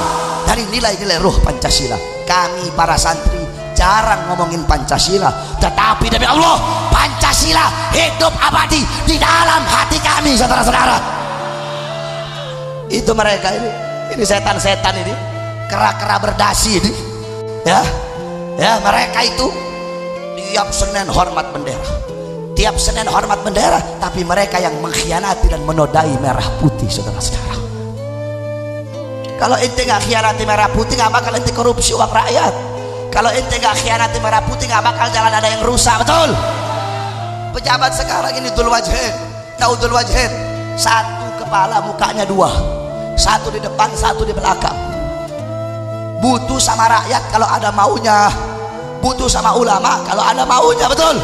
dari nilai-nilai roh Pancasila. Kami para santri jarang ngomongin Pancasila, tetapi demi Allah, Pancasila hidup abadi di dalam hati kami, saudara-saudara. Itu mereka ini setan-setan ini, kera-kera berdasi ini, ya mereka itu tiap Senin hormat bendera, tiap Senin hormat bendera, tapi mereka yang mengkhianati dan menodai merah putih, saudara-saudara. Kalau ente nggak khianati merah putih, nggak bakal ente korupsi uang rakyat. Kalau ente nggak khianati merah putih, nggak bakal jalan ada yang rusak, betul? Pejabat sekarang ini dul wajhin, tahu dul wajhin? Satu kepala, mukanya dua, satu di depan, satu di belakang. Butuh sama rakyat kalau ada maunya, butuh sama ulama kalau ada maunya, betul?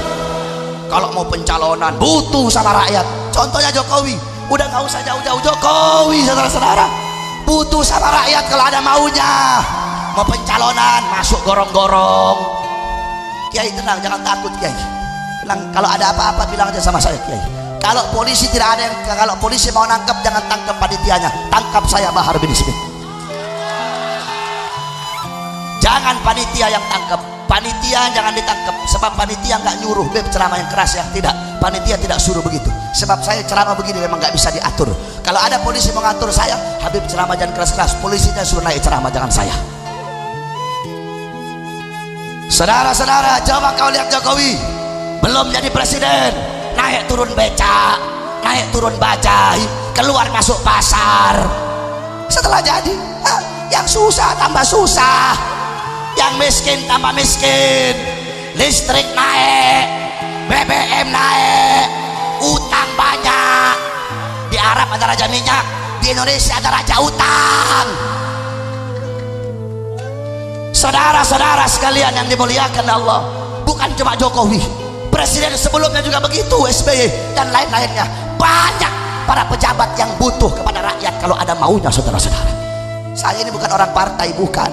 Kalau mau pencalonan butuh sama rakyat. Contohnya Jokowi, udah nggak usah jauh-jauh Jokowi, saudara-saudara. butuh sama rakyat kalau ada maunya. Mau pencalonan masuk gorong-gorong. Kiai tenang, jangan takut Kiai. Bilang kalau ada apa-apa bilang aja sama saya Kiai. Kalau polisi tidak ada yang, kalau polisi mau nangkap jangan tangkap panitianya, tangkap saya Bahar bin Smith. Jangan panitia yang tangkap, panitia jangan ditangkap, sebab panitia nggak nyuruh beb ceramah yang keras ya, tidak, panitia tidak suruh begitu, sebab saya ceramah begini memang nggak bisa diatur. Kalau ada polisi mengatur saya, Habib ceramah jangan keras-keras, polisinya suruh naik ceramah, jangan saya. Saudara-saudara, coba kau lihat Jokowi belum jadi presiden, naik turun becak, naik turun bajai, keluar masuk pasar. Setelah jadi, yang susah tambah susah, yang miskin tambah miskin, listrik naik, BBM naik, utang banyak. Di Arab ada raja minyak, di Indonesia ada raja utang. Saudara-saudara sekalian yang dimuliakan Allah, bukan cuma Jokowi, presiden sebelumnya juga begitu, SBY dan lain-lainnya. Banyak para pejabat yang butuh kepada rakyat kalau ada maunya. Saudara-saudara, saya ini bukan orang partai, bukan,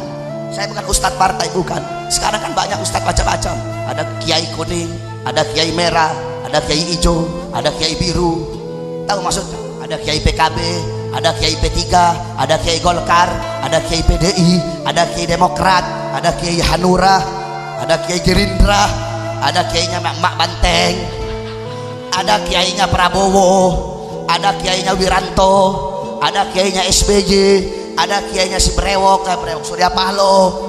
saya bukan ustadz partai, bukan. Sekarang kan banyak ustadz macam-macam, ada kiai kuning, ada kiai merah, ada kiai hijau, ada kiai biru. Tahu maksudnya? Ada kiai PKB, ada kiai P3, ada kiai Golkar, ada kiai PDI, ada kiai Demokrat, ada kiai Hanura, ada kiai Gerindra, ada kiainya Mak Banteng, ada kiainya Prabowo, ada kiainya Wiranto, ada kiainya SBY, ada kiainya si Brewok Surya Paloh.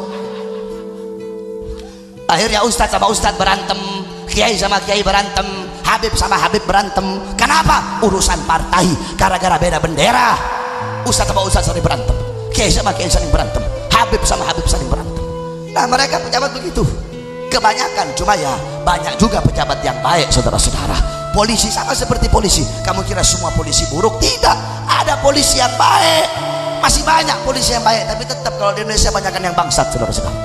Akhirnya ustadz sama ustadz berantem, kiai sama kiai berantem, Habib sama Habib berantem. Kenapa? Urusan partai, gara-gara beda bendera. Ustadz sama ustadz saling berantem, kiai sama kiai saling berantem, Habib sama Habib saling berantem. Nah mereka pejabat begitu kebanyakan. Cuma ya banyak juga pejabat yang baik. Saudara-saudara, polisi sama seperti polisi. Kamu kira semua polisi buruk? Tidak, ada polisi yang baik, masih banyak polisi yang baik. Tapi tetap kalau di Indonesia banyakkan yang bangsat. Saudara-saudara,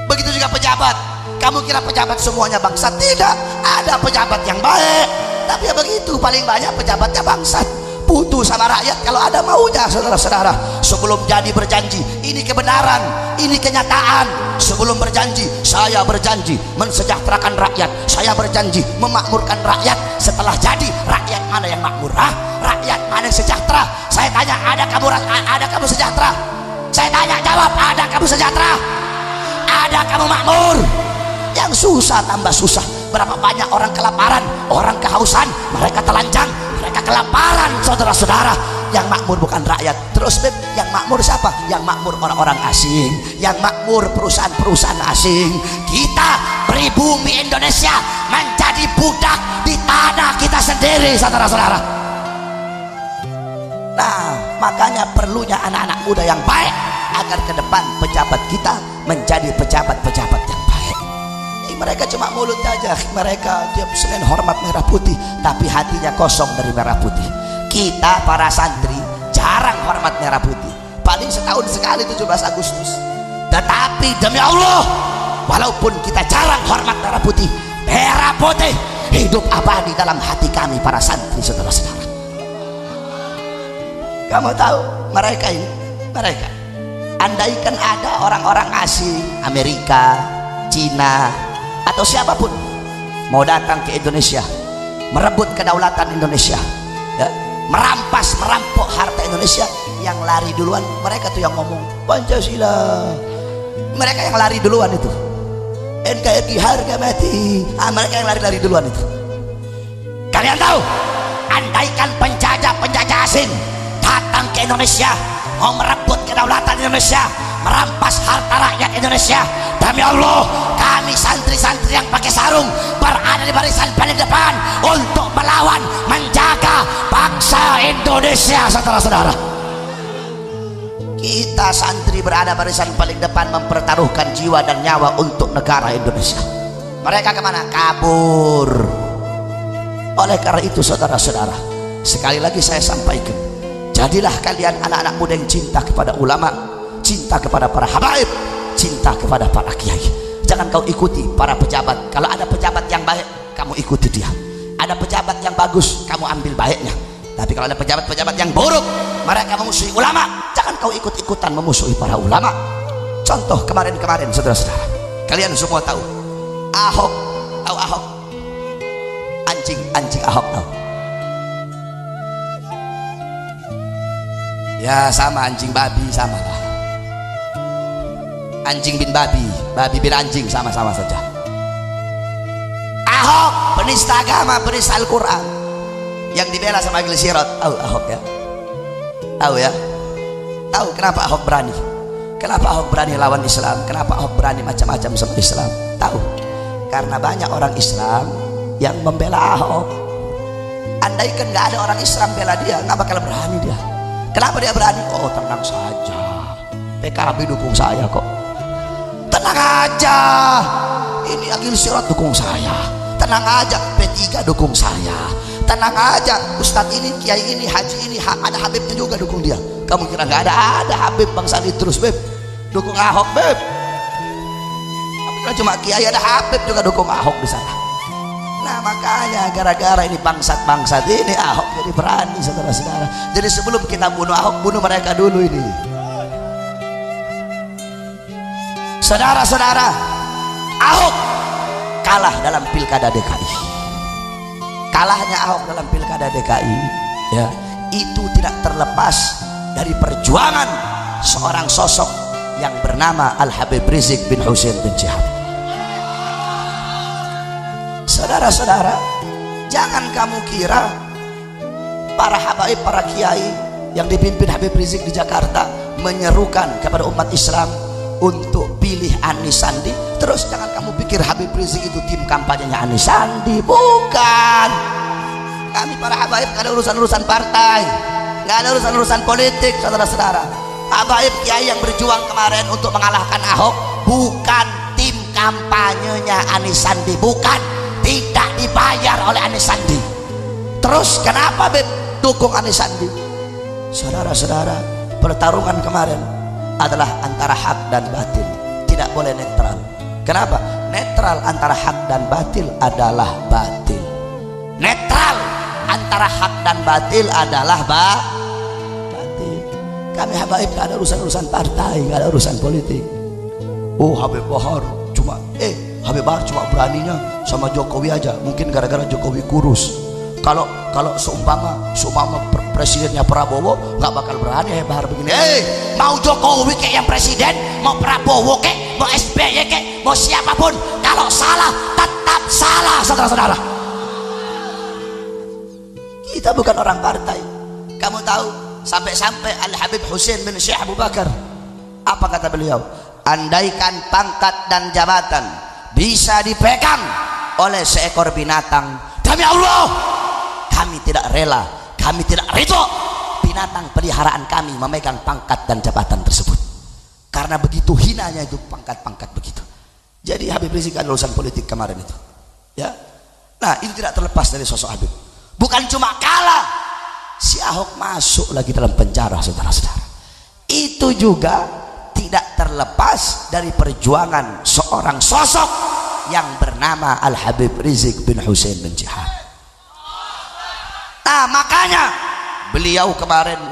begitu juga pejabat. Kamu kira pejabat semuanya bangsat? Tidak, ada pejabat yang baik, tapi ya begitu, paling banyak pejabatnya bangsat. Butuh sama rakyat kalau ada maunya. Saudara-saudara, sebelum jadi berjanji, ini kebenaran, ini kenyataan. Sebelum berjanji, saya berjanji mensejahterakan rakyat, saya berjanji memakmurkan rakyat. Setelah jadi, rakyat mana yang makmur? Rakyat mana yang sejahtera? Saya tanya, ada kamu sejahtera? Saya tanya, jawab, ada kamu sejahtera? Ada kamu makmur? Yang susah tambah susah. Berapa banyak orang kelaparan, orang kehausan, mereka telanjang, mereka kelaparan. Saudara-saudara, yang makmur bukan rakyat. Terus Beb, yang makmur siapa? Yang makmur orang-orang asing, yang makmur perusahaan-perusahaan asing. Kita pribumi Indonesia menjadi budak di tanah kita sendiri. Saudara-saudara, nah makanya perlunya anak-anak muda yang baik, agar ke depan pejabat kita menjadi pejabat-pejabat yang baik. Mereka cuma mulut aja, mereka tiap Senin hormat merah putih, tapi hatinya kosong dari merah putih. Kita para santri jarang hormat merah putih, paling setahun sekali 17 Agustus. Tetapi demi Allah, walaupun kita jarang hormat merah putih hidup abadi dalam hati kami para santri. Saudara-saudara, kamu tahu mereka ini, mereka andaikan ada orang-orang asing, Amerika, Cina, atau siapapun mau datang ke Indonesia, merebut kedaulatan Indonesia, ya, merampok harta Indonesia, yang lari duluan mereka tuh yang ngomong Pancasila. Mereka yang lari duluan itu, NKRI harga mati. Mereka yang lari duluan itu. Kalian tahu, andaikan penjajah asing datang ke Indonesia, mau merebut kedaulatan Indonesia, merampas harta rakyat Indonesia, demi Allah, kami santri-santri yang pakai sarung berada di barisan paling depan untuk melawan, menjaga bangsa Indonesia. Saudara-saudara, kita santri berada barisan paling depan, mempertaruhkan jiwa dan nyawa untuk negara Indonesia. Mereka kemana? Kabur. Oleh karena itu, saudara-saudara, sekali lagi saya sampaikan, jadilah kalian anak-anak muda yang cinta kepada ulama, cinta kepada para habaib, cinta kepada para kiai. Jangan kau ikuti para pejabat. Kalau ada pejabat yang baik, kamu ikuti dia. Ada pejabat yang bagus, kamu ambil baiknya. Tapi kalau ada pejabat-pejabat yang buruk, mereka memusuhi ulama, jangan kau ikut-ikutan memusuhi para ulama. Contoh kemarin-kemarin, saudara-saudara, kalian semua tahu Ahok. Tahu Ahok? Anjing Ahok, tahu? Ya sama, anjing babi sama lah. Anjing bin babi, babi bin anjing, sama-sama saja. Ahok penista agama, penista Al-Quran, yang dibela sama Majelis Sirot. Tahu Ahok ya? Tahu ya? Tahu kenapa Ahok berani? Kenapa Ahok berani lawan Islam? Kenapa Ahok berani macam-macam sama Islam? Tahu? Karena banyak orang Islam yang membela Ahok. Andaikan nggak ada orang Islam bela dia, nggak bakal berani dia. Kenapa dia berani? Oh, tenang saja, PKB dukung saya kok. Tenang aja, ini Majelis Sirot dukung saya. Tenang aja, P3 dukung saya. Tenang aja, Ustadz ini, Kiai ini, Haji ini, ada Habibnya juga dukung dia. Kamu kira nggak ada Habib Bang Sandi terus Beb dukung Ahok Beb? Tapi kalau cuma Kiai, ada Habib juga dukung Ahok di sana. Nah makanya gara-gara ini bangsat ini Ahok jadi berani, saudara-saudara. Jadi sebelum kita bunuh Ahok, bunuh mereka dulu ini. Saudara-saudara, Ahok kalah dalam pilkada DKI. Kalahnya Ahok dalam pilkada DKI ya, itu tidak terlepas dari perjuangan seorang sosok yang bernama Al-Habib Rizik bin Hussein bin Syihab. Saudara-saudara, jangan kamu kira para habaib, para kiai yang dipimpin Habib Rizik di Jakarta menyerukan kepada umat Islam untuk pilih Anis Sandi. Terus jangan kamu pikir Habib Rizik itu tim kampanyenya Anis Sandi. Bukan. Kami para habaib gak ada urusan-urusan partai, gak ada urusan-urusan politik, saudara-saudara. Habaib kiai yang berjuang kemarin untuk mengalahkan Ahok bukan tim kampanyenya Anis Sandi, bukan, tidak dibayar oleh Anis Sandi. Terus kenapa Beb dukung Anis Sandi? Saudara-saudara, pertarungan kemarin adalah antara hak dan batil, tidak boleh netral. Kenapa? Netral antara hak dan batil adalah batil. Netral antara hak dan batil adalah batil. Kami habaib gak ada urusan-urusan partai, gak ada urusan politik. Oh Habib Bahar cuma Habib Bahar cuma beraninya sama Jokowi aja, mungkin gara-gara Jokowi kurus. Kalau seumpama presidennya Prabowo nggak bakal berani Habib Bahar begini. Mau Jokowi kayak yang presiden, mau Prabowo kayak, mau SBY kayak, mau siapapun, kalau salah tetap salah, saudara-saudara. Kita bukan orang partai. Kamu tahu sampai-sampai Al-Habib Hussein bin Syekh Abu Bakar, apa kata beliau? Andaikan pangkat dan jabatan bisa dipegang oleh seekor binatang, demi Allah kami tidak rela, kami tidak ridho binatang peliharaan kami memegang pangkat dan jabatan tersebut. Karena begitu hinanya itu pangkat-pangkat begitu. Jadi Habib Rizik ada urusan politik kemarin itu ya. Nah ini tidak terlepas dari sosok Habib. Bukan cuma kalah, si Ahok masuk lagi dalam penjara, saudara-saudara. Itu juga tidak terlepas dari perjuangan seorang sosok yang bernama Al-Habib Rizik bin Hussein bin Syihab. Nah makanya beliau kemarin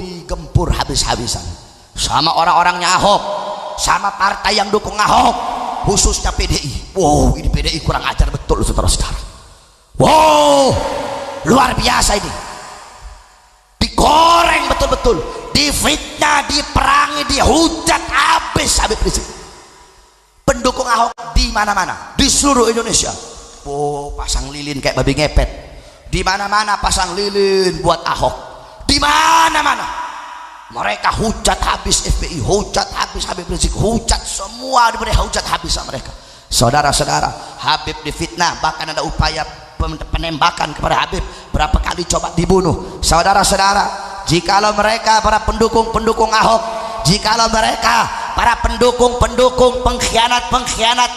digempur habis-habisan sama orang-orangnya Ahok, sama partai yang dukung Ahok, khususnya PDI. Ini PDI kurang ajar betul, saudara-saudara. Luar biasa ini, digoreng betul-betul, difitnah, diperangi, dihujat habis Habib Rizik. Pendukung Ahok di mana-mana, di seluruh Indonesia. Pasang lilin kayak babi ngepet, di mana-mana pasang lilin buat Ahok, di mana-mana. Mereka hujat habis FPI, hujat habis Habib Rizik, hujat semua, diberi hujat habis sama mereka. Saudara-saudara, Habib difitnah, bahkan ada upaya penembakan kepada Habib, berapa kali coba dibunuh. Saudara-saudara, jikalau mereka para pendukung Ahok, jikalau mereka para pendukung pengkhianat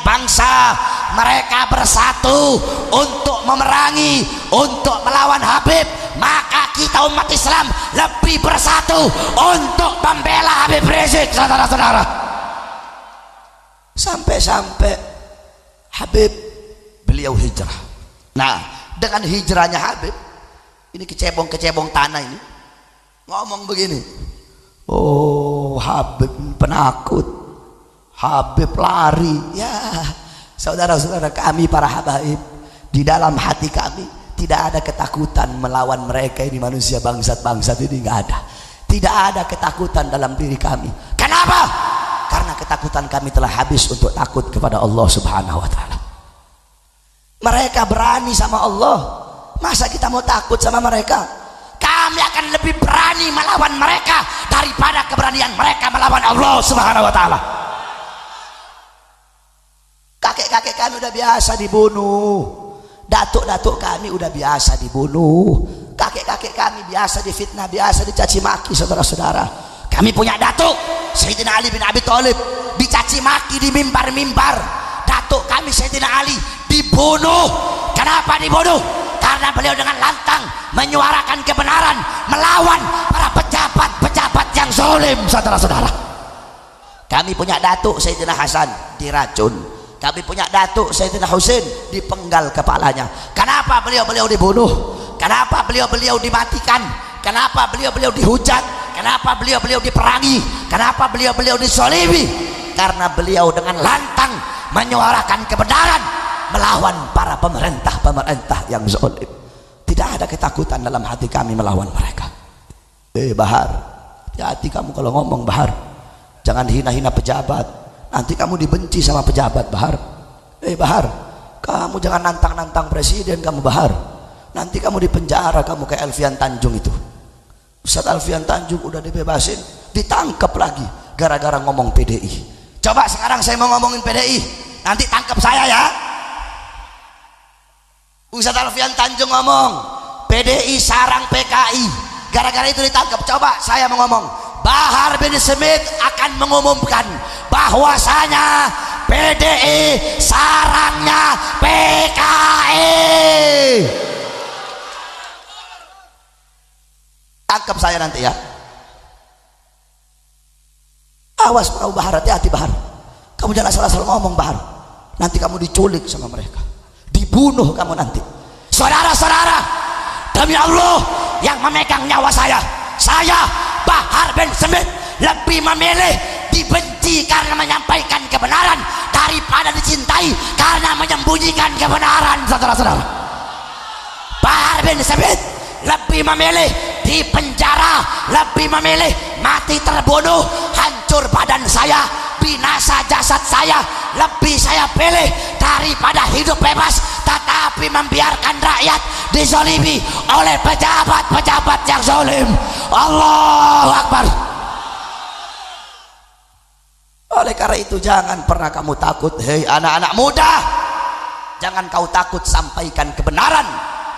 bangsa, mereka bersatu untuk memerangi, untuk melawan Habib, maka kita umat Islam lebih bersatu untuk membela Habib Rizik, saudara-saudara. Sampai-sampai Habib beliau hijrah. Nah dengan hijrahnya Habib, ini kecebong tanah ini ngomong begini, oh Habib penakut, Habib lari. Ya saudara-saudara kami para habaib, di dalam hati kami tidak ada ketakutan melawan mereka ini, manusia bangsat-bangsat ini, nggak ada. Tidak ada ketakutan dalam diri kami. Kenapa? Karena ketakutan kami telah habis untuk takut kepada Allah Subhanahu wa Ta'ala. Mereka berani sama Allah, masa kita mau takut sama mereka? Kami akan lebih berani melawan mereka daripada keberanian mereka melawan Allah Subhanahu wa Ta'ala. Kakek-kakek kami udah biasa dibunuh, datuk-datuk kami udah biasa dibunuh, kakek-kakek kami biasa difitnah, biasa dicaci maki. Saudara-saudara, kami punya datuk Sayyidina Ali bin Abi Thalib dicaci maki di mimbar-mimbar. Datuk kami Sayyidina Ali dibunuh. Kenapa dibunuh? Karena beliau dengan lantang menyuarakan kebenaran melawan para pejabat-pejabat yang zalim. Saudara-saudara, kami punya datuk Sayyidina Hasan diracun. Kami punya datuk Sayyidina Husain dipenggal kepalanya. Kenapa beliau-beliau dibunuh? Kenapa beliau-beliau dimatikan? Kenapa beliau-beliau dihujat? Kenapa beliau-beliau diperangi? Kenapa beliau-beliau disolimi? Karena beliau dengan lantang menyuarakan kebenaran melawan para pemerintah yang zalim. Tidak ada ketakutan dalam hati kami melawan mereka. Bahar, hati kamu kalau ngomong, Bahar, jangan hina-hina pejabat. Nanti kamu dibenci sama pejabat, Bahar. Bahar, kamu jangan nantang-nantang presiden kamu, Bahar. Nanti kamu dipenjara, kamu kayak Alfian Tanjung itu. Ustaz Alfian Tanjung udah dibebasin, ditangkap lagi gara-gara ngomong PDI. Coba sekarang saya mau ngomongin PDI, nanti tangkap saya ya. Ustaz Alfian Tanjung ngomong PDI sarang PKI, gara-gara itu ditangkap. Coba saya mau ngomong, Bahar bin Smith akan mengumumkan bahwasanya PDI sarangnya PKI. Tangkap saya nanti ya. Awas kamu Bahar, hati-hati Bahar. Kamu jangan salah-salah ngomong, Bahar. Nanti kamu diculik sama mereka, dibunuh kamu nanti. Saudara-saudara, demi Allah yang memegang nyawa saya Bahar bin Smith lebih memilih dibenci karena menyampaikan kebenaran daripada dicintai karena menyembunyikan kebenaran. Saudara-saudara, Bahar bin Smith lebih memilih di penjara, lebih memilih mati terbunuh, hancur badan saya, binasa jasad saya, lebih saya pilih daripada hidup bebas tetapi membiarkan rakyat dizalimi oleh pejabat-pejabat yang zalim. Allahu Akbar. Oleh karena itu jangan pernah kamu takut, hei anak-anak muda, jangan kau takut, sampaikan kebenaran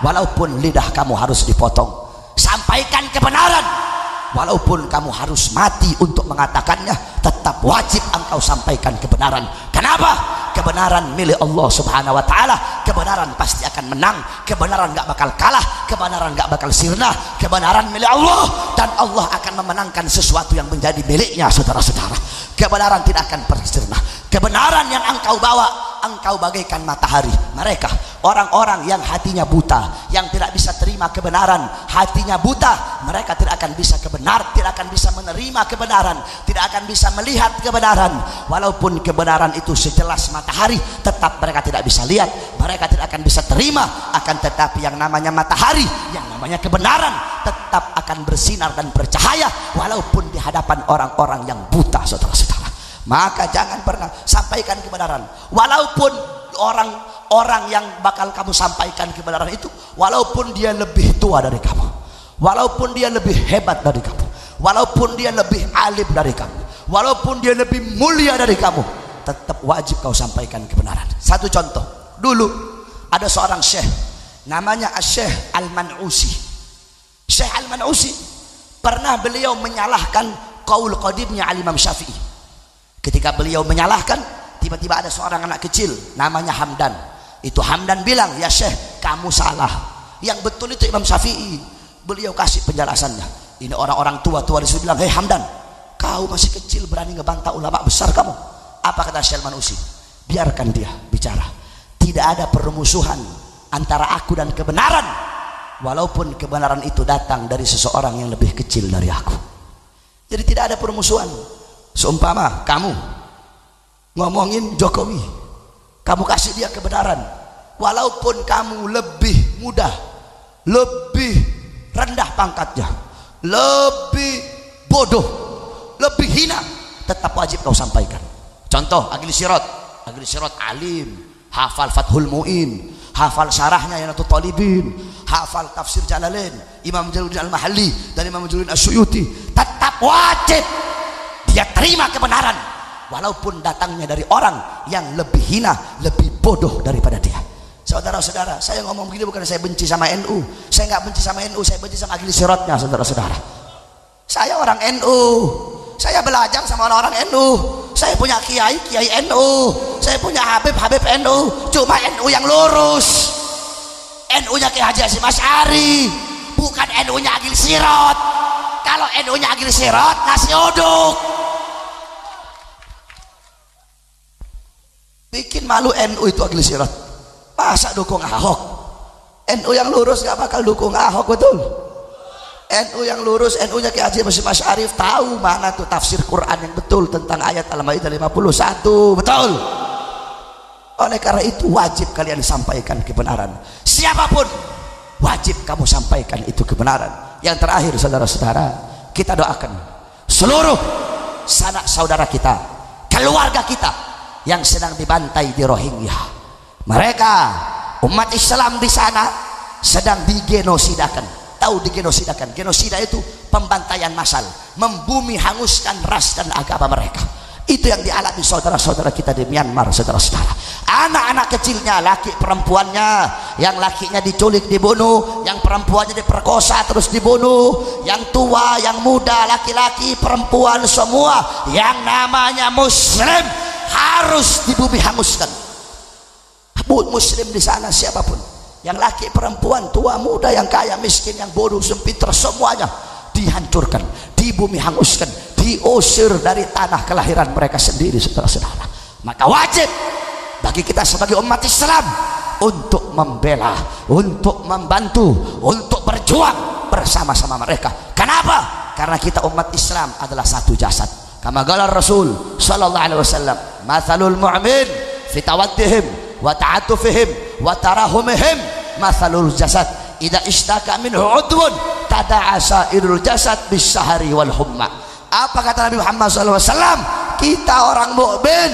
walaupun lidah kamu harus dipotong. Sampaikan kebenaran walaupun kamu harus mati untuk mengatakannya, tetap wajib engkau sampaikan kebenaran. Kenapa? Kebenaran milik Allah Subhanahu wa Ta'ala. Kebenaran pasti akan menang, kebenaran gak bakal kalah, kebenaran gak bakal sirna. Kebenaran milik Allah, dan Allah akan memenangkan sesuatu yang menjadi miliknya. Saudara-saudara, kebenaran tidak akan pernah sirna. Kebenaran yang engkau bawa, engkau bagaikan matahari. Mereka orang-orang yang hatinya buta, yang tidak bisa terima kebenaran, hatinya buta, mereka tidak akan bisa tidak akan bisa menerima kebenaran, tidak akan bisa melihat kebenaran. Walaupun kebenaran itu sejelas matahari, tetap mereka tidak bisa lihat, mereka tidak akan bisa terima. Akan tetapi yang namanya matahari, yang namanya kebenaran, tetap akan bersinar dan bercahaya walaupun di hadapan orang-orang yang buta. Saudara-saudara, maka jangan pernah sampaikan kebenaran walaupun orang yang bakal kamu sampaikan kebenaran itu, walaupun dia lebih tua dari kamu, walaupun dia lebih hebat dari kamu, walaupun dia lebih alim dari kamu, walaupun dia lebih mulia dari kamu, tetap wajib kau sampaikan kebenaran. Satu contoh, dulu ada seorang syekh namanya Syekh Al-Manusi. Syekh Al-Manusi pernah beliau menyalahkan qaul qadimnya Al-Imam Syafi'i. Ketika beliau menyalahkan, tiba-tiba ada seorang anak kecil namanya Hamdan. Itu Hamdan bilang, ya Syekh, kamu salah, yang betul itu Imam Syafi'i. Beliau kasih penjelasannya. Ini orang-orang tua-tua disuruh bilang, hei Hamdan, kau masih kecil berani ngebantah ulama besar kamu. Apa kata Syekh Manusi? Biarkan dia bicara. Tidak ada permusuhan antara aku dan kebenaran, walaupun kebenaran itu datang dari seseorang yang lebih kecil dari aku. Jadi tidak ada permusuhan. Seumpama kamu ngomongin Jokowi, kamu kasih dia kebenaran, walaupun kamu lebih mudah, lebih rendah pangkatnya, lebih bodoh, lebih hina, tetap wajib kau sampaikan. Contoh Agil Sirot alim, hafal Fathul Mu'in, hafal syarahnya Yanatul Talibin, hafal tafsir Jalalain Imam Jalaluddin Al-Mahalli dan Imam Jalaluddin As-Suyuti. Tetap wajib dia terima kebenaran walaupun datangnya dari orang yang lebih hina, lebih bodoh daripada dia. Saudara-saudara, saya ngomong begini bukan saya benci sama NU, saya nggak benci sama NU, saya benci sama Agil Sirotnya. Saudara-saudara, saya orang NU, saya belajar sama orang-orang NU, saya punya kiai NU, saya punya Habib NU, cuma NU yang lurus, NU nya Kiai Haji Hasyim Asy'ari, bukan NU nya Agil Sirot. Kalau NU nya Agil Sirot nasi uduk. Bikin malu NU itu Agil Sirot, masa dukung Ahok? NU yang lurus gak bakal dukung Ahok, betul? NU yang lurus, NU nya Kiai Haji Hasyim Asy'ari tahu mana tuh tafsir Quran yang betul tentang ayat Al-Maidah 51, betul? Oleh karena itu wajib kalian sampaikan kebenaran, siapapun wajib kamu sampaikan itu kebenaran. Yang terakhir, saudara-saudara, kita doakan seluruh sanak saudara kita, keluarga kita yang sedang dibantai di Rohingya. Mereka umat Islam di sana sedang digenosidakan. Tahu digenosidakan? Genosida itu pembantaian massal, membumi hanguskan ras dan agama mereka. Itu yang dialami saudara-saudara kita di Myanmar, saudara-saudara. Anak-anak kecilnya, laki perempuannya, yang lakinya diculik dibunuh, yang perempuannya diperkosa terus dibunuh, yang tua, yang muda, laki-laki, perempuan, semua yang namanya muslim harus dibumi hanguskan. Muslim di sana siapapun, yang laki perempuan, tua muda, yang kaya miskin, yang bodoh sempiter, semuanya dihancurkan, dibumi hanguskan, diusir dari tanah kelahiran mereka sendiri, saudara-saudara. Maka wajib bagi kita sebagai umat Islam untuk membela, untuk membantu, untuk berjuang bersama-sama mereka. Kenapa? Karena kita umat Islam adalah satu jasad. Kama qala Rasul sallallahu alaihi wasallam, "Matsalul mu'min fi tawaddihim wa ta'atufihim wa tarahumihim matsalul jasad idza ishtaka minhu 'udwun tada'a sa'irul jasad bis-sahari wal humma." Apa kata Nabi Muhammad SAW? Kita orang mukmin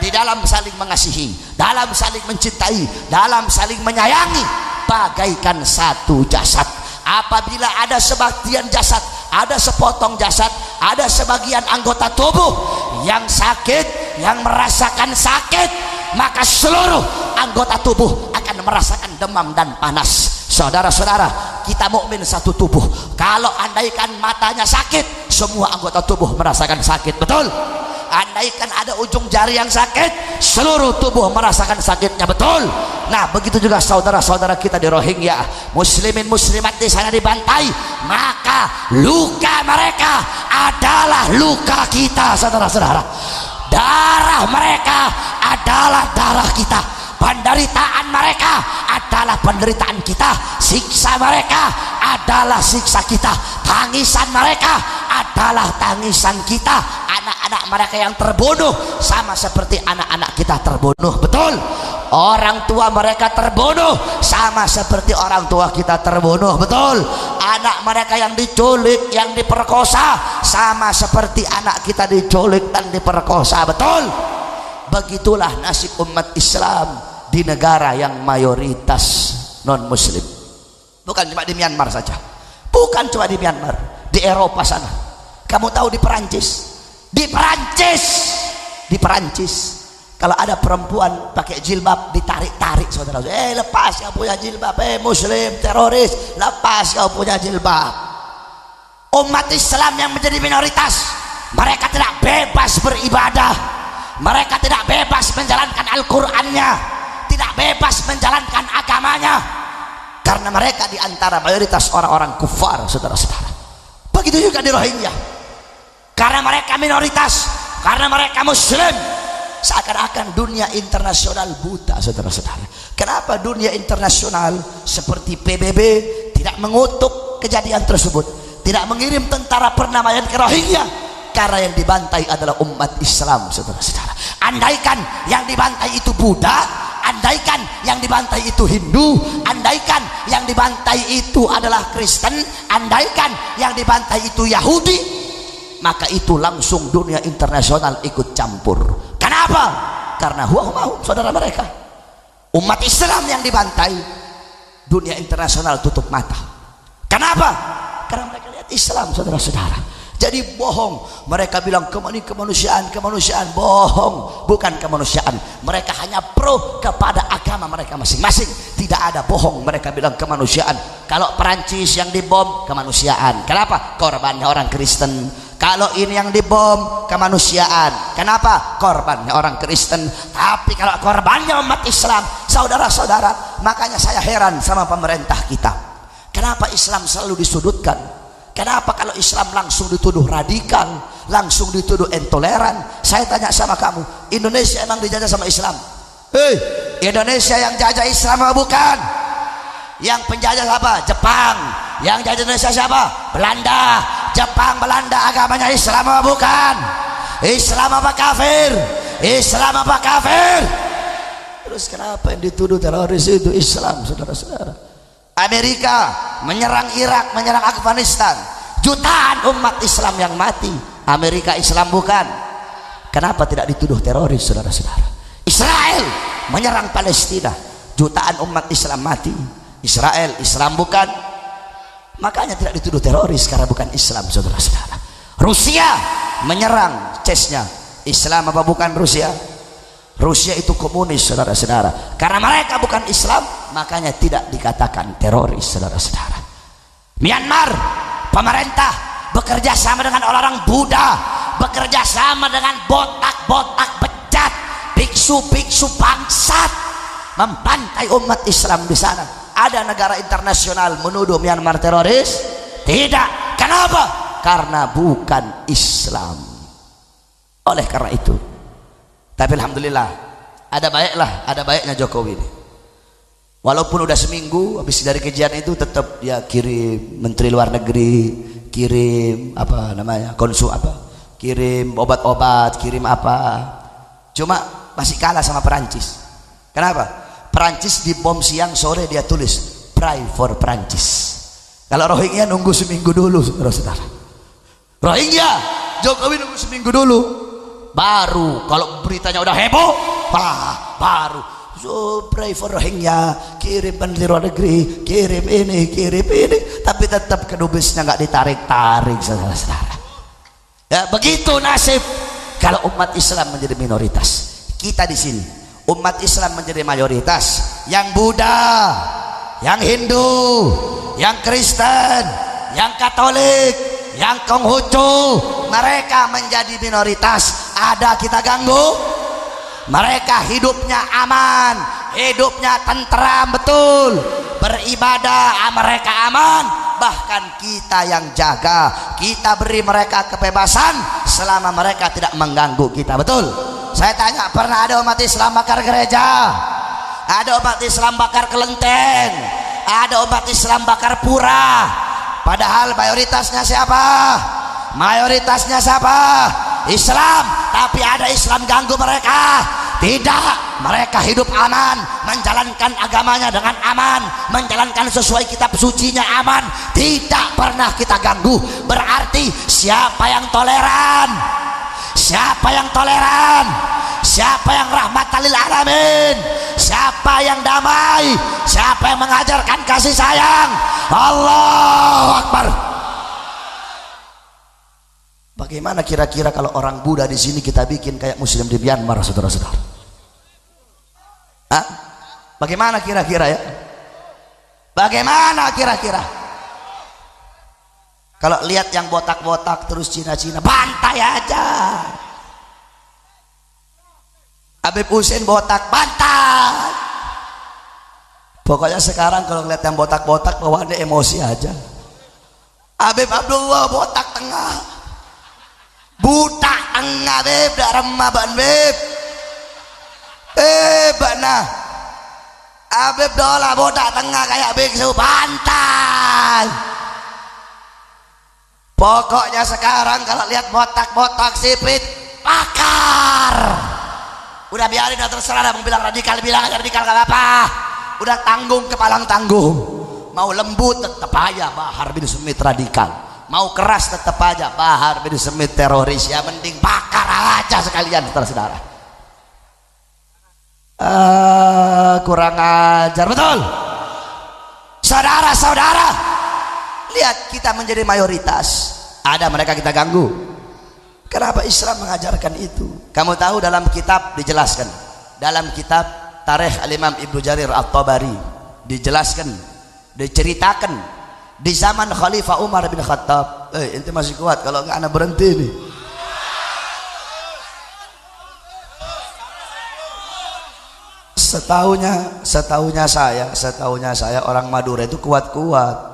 di dalam saling mengasihi, dalam saling mencintai, dalam saling menyayangi, bagaikan satu jasad. Apabila ada sebagian jasad, ada sepotong jasad, ada sebagian anggota tubuh yang sakit, yang merasakan sakit, maka seluruh anggota tubuh akan merasakan demam dan panas. Saudara-saudara, kita mukmin satu tubuh. Kalau andaikan matanya sakit, semua anggota tubuh merasakan sakit, betul? Andaikan ada ujung jari yang sakit, seluruh tubuh merasakan sakitnya, betul? Nah, begitu juga saudara-saudara kita di Rohingya, muslimin muslimat di sana dibantai, maka luka mereka adalah luka kita, saudara-saudara. Darah mereka adalah darah kita. Penderitaan mereka adalah penderitaan kita, siksa mereka adalah siksa kita, tangisan mereka adalah tangisan kita. Anak-anak mereka yang terbunuh sama seperti anak-anak kita terbunuh, betul? Orang tua mereka terbunuh sama seperti orang tua kita terbunuh, betul? Anak mereka yang diculik, yang diperkosa sama seperti anak kita diculik dan diperkosa, betul? Begitulah nasib umat Islam di negara yang mayoritas non muslim. Bukan cuma di Myanmar saja, bukan cuma di Myanmar, di Eropa sana. Kamu tahu di Perancis kalau ada perempuan pakai jilbab ditarik-tarik, saudara, lepas kau punya jilbab, muslim teroris, lepas kau punya jilbab. Umat Islam yang menjadi minoritas, mereka tidak bebas beribadah, mereka tidak bebas menjalankan Al-Qur'annya, tidak bebas menjalankan agamanya, karena mereka diantara mayoritas orang-orang kufar, saudara-saudara. Begitu juga di Rohingya, karena mereka minoritas, karena mereka muslim, seakan-akan dunia internasional buta, saudara-saudara. Kenapa dunia internasional seperti PBB tidak mengutuk kejadian tersebut, tidak mengirim tentara perdamaian ke Rohingya? Karena yang dibantai adalah umat Islam, saudara-saudara. Andaikan yang dibantai itu Buddha, andaikan yang dibantai itu Hindu, andaikan yang dibantai itu adalah Kristen, andaikan yang dibantai itu Yahudi, maka itu langsung dunia internasional ikut campur. Kenapa? Karena huwa saudara mereka. Umat Islam yang dibantai, dunia internasional tutup mata. Kenapa? Karena mereka lihat Islam, saudara-saudara. Jadi bohong, mereka bilang kemanusiaan, bohong, bukan kemanusiaan. Mereka hanya pro kepada agama mereka masing-masing. Tidak ada bohong, mereka bilang kemanusiaan. Kalau Perancis yang dibom, kemanusiaan. Kenapa? Korbannya orang Kristen. Kalau ini yang dibom, kemanusiaan. Kenapa? Korbannya orang Kristen. Tapi kalau korbannya umat Islam, saudara-saudara, makanya saya heran sama pemerintah kita. Kenapa Islam selalu disudutkan? Kenapa kalau Islam langsung dituduh radikal, langsung dituduh intoleran? Saya tanya sama kamu, Indonesia emang dijajah sama Islam? Indonesia yang jajah Islam apa bukan? Yang penjajah siapa? Jepang. Yang jajah Indonesia siapa? Belanda. Jepang, Belanda agamanya Islam apa bukan? Islam apa kafir? Islam apa kafir? Terus kenapa yang dituduh teroris itu Islam, saudara-saudara? Amerika menyerang Irak, menyerang Afghanistan, jutaan umat Islam yang mati. Amerika Islam bukan? Kenapa tidak dituduh teroris, saudara-saudara? Israel menyerang Palestina, jutaan umat Islam mati. Israel Islam bukan? Makanya tidak dituduh teroris karena bukan Islam, saudara-saudara. Rusia menyerang Chechnya, Islam apa bukan Rusia? Rusia itu komunis, saudara-saudara. Karena mereka bukan Islam, makanya tidak dikatakan teroris, saudara-saudara. Myanmar, pemerintah bekerja sama dengan orang-orang Buddha, bekerja sama dengan botak-botak bejat, biksu-biksu bangsat, membantai umat Islam di sana. Ada negara internasional menuduh Myanmar teroris? Tidak. Kenapa? Karena bukan Islam. Oleh karena itu, tapi alhamdulillah ada baiknya Jokowi ini. Walaupun udah seminggu habis dari kejadian itu, tetap dia kirim menteri luar negeri, kirim kirim obat-obat, kirim apa. Cuma masih kalah sama Perancis. Kenapa? Perancis dibom siang, sore dia tulis pray for Perancis. Kalau Rohingya nunggu seminggu dulu, saudara-saudara. Rohingya Jokowi nunggu seminggu dulu, baru kalau beritanya udah heboh, baru so pray for Rohingya, kirim menteri luar negeri, kirim ini, tapi tetap kedubesnya nggak ditarik-tarik, saudara-saudara. Ya begitu nasib kalau umat Islam menjadi minoritas. Kita di sini umat Islam menjadi mayoritas, yang Buddha, yang Hindu, yang Kristen, yang Katolik, yang Konghucu, mereka menjadi minoritas. Ada kita ganggu? Mereka hidupnya aman, hidupnya tentram, betul, beribadah mereka aman. Bahkan kita yang jaga, kita beri mereka kebebasan selama mereka tidak mengganggu kita, betul. Saya tanya, pernah ada umat Islam bakar gereja? Ada umat Islam bakar kelenteng? Ada umat Islam bakar pura? Padahal mayoritasnya siapa? Mayoritasnya siapa? Islam. Tapi ada Islam ganggu mereka? Tidak. Mereka hidup aman, menjalankan agamanya dengan aman, menjalankan sesuai kitab sucinya aman, tidak pernah kita ganggu. Berarti siapa yang toleran? Siapa yang toleran? Siapa yang rahmatan lil alamin? Siapa yang damai? Siapa yang mengajarkan kasih sayang? Allahu Akbar. Bagaimana kira-kira kalau orang Buddha di sini kita bikin kayak Muslim di Myanmar, saudara-saudara? Hah? Bagaimana kira-kira ya? Bagaimana kira-kira? Kalau lihat yang botak-botak terus Cina-Cina, bantai aja. Habib Hussein botak, bantai. Pokoknya sekarang kalau lihat yang botak-botak bawaannya emosi aja. Habib Abdullah botak tengah, buta tengah beb, dak remah ban beb. Bakna Habib dola bodak tengah kayak biksu pantai. Pokoknya sekarang kalau lihat botak-botak sipit pakar. Udah biarin, udah terserah, mau bilang radikal bilang aja radikal gak apa-apa. Udah tanggung kepalang tanggung. Mau lembut tetap aja Bahar bin Smith radikal, mau keras tetap aja Bahar bin Smith teroris. Ya mending bakar aja sekalian saudara-saudara. Kurang ajar betul saudara-saudara. Lihat kita menjadi mayoritas, ada mereka kita ganggu. Kenapa Islam mengajarkan itu? Kamu tahu dalam kitab dijelaskan, dalam kitab Tarikh Al-Imam Ibnu Jarir At-Tabari dijelaskan, diceritakan di zaman Khalifah Umar bin Khattab. Ente masih kuat, kalau enggak anak berhenti nih. Setahunya saya orang Madura itu kuat-kuat.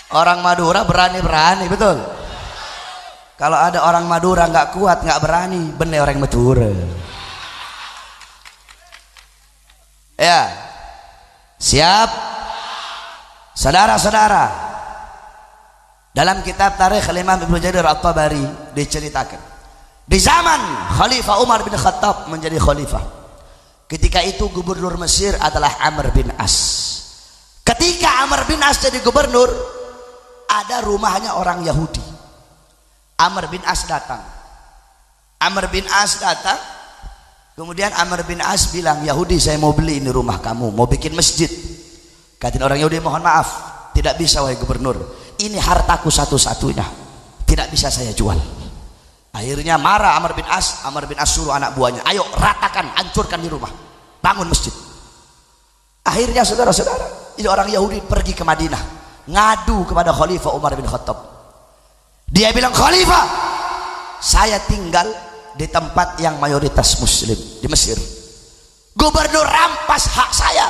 Orang Madura berani-berani, betul. Kalau ada orang Madura nggak kuat, nggak berani, bener orang Madura. Ya, siap, saudara-saudara. Dalam kitab Tarikh Al-Imam Ibnu Jarir At-Tabari diceritakan, di zaman Khalifah Umar bin Khattab menjadi khalifah, ketika itu gubernur Mesir adalah Amr bin As. Ketika Amr bin As jadi gubernur, ada rumahnya orang Yahudi. Amr bin As datang. Kemudian Amr bin As bilang, Yahudi, saya mau beli ini rumah kamu, mau bikin masjid. Kata orang Yahudi, mohon maaf, tidak bisa wahai gubernur, ini hartaku satu-satunya, tidak bisa saya jual. Akhirnya marah Amr bin As suruh anak buahnya, ayo ratakan, hancurkan di rumah, bangun masjid. Akhirnya saudara-saudara, ini orang Yahudi pergi ke Madinah, ngadu kepada Khalifah Umar bin Khattab. Dia bilang, Khalifah, saya tinggal di tempat yang mayoritas muslim di Mesir. Gubernur rampas hak saya,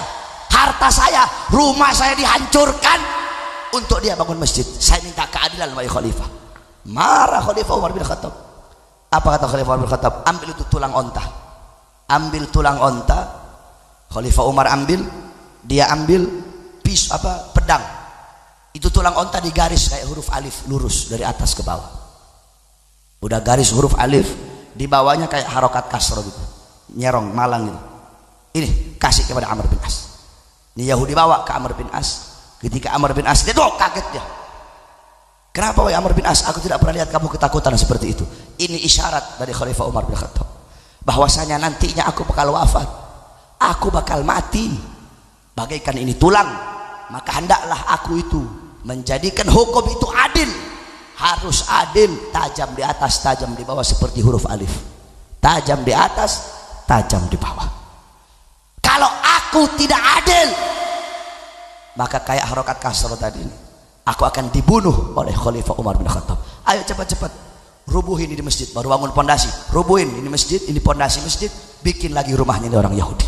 harta saya, rumah saya dihancurkan untuk dia bangun masjid. Saya minta keadilan wahai Khalifah. Marah Khalifah Umar bin Khattab. Apa kata Khalifah Umar bin Khattab? Ambil itu tulang onta. Ambil tulang onta. Khalifah Umar ambil, dia ambil pedang. Itu tulang onta digaris kayak huruf alif lurus dari atas ke bawah. Udah garis huruf alif, di bawahnya kayak harokat kasro gitu, nyerong malang gitu. Ini kasih kepada Amr bin As. Ini Yahudi bawa ke Amr bin As. Ketika Amr bin As dia kaget dia. Kenapa wahai Amr bin As? Aku tidak pernah lihat kamu ketakutan seperti itu. Ini isyarat dari Khalifah Umar bin Khattab bahwasanya nantinya aku bakal wafat, aku bakal mati bagaikan ini tulang. Maka hendaklah aku itu menjadikan hukum itu adil, harus adil, tajam di atas, tajam di bawah, seperti huruf alif, tajam di atas, tajam di bawah. Kalau aku tidak adil, maka kayak harokat kasro tadi ini, aku akan dibunuh oleh Khalifah Umar bin Khattab. Ayo cepat-cepat rubuhin ini masjid, baru bangun pondasi, rubuhin ini masjid, ini pondasi masjid, bikin lagi rumahnya ini orang Yahudi.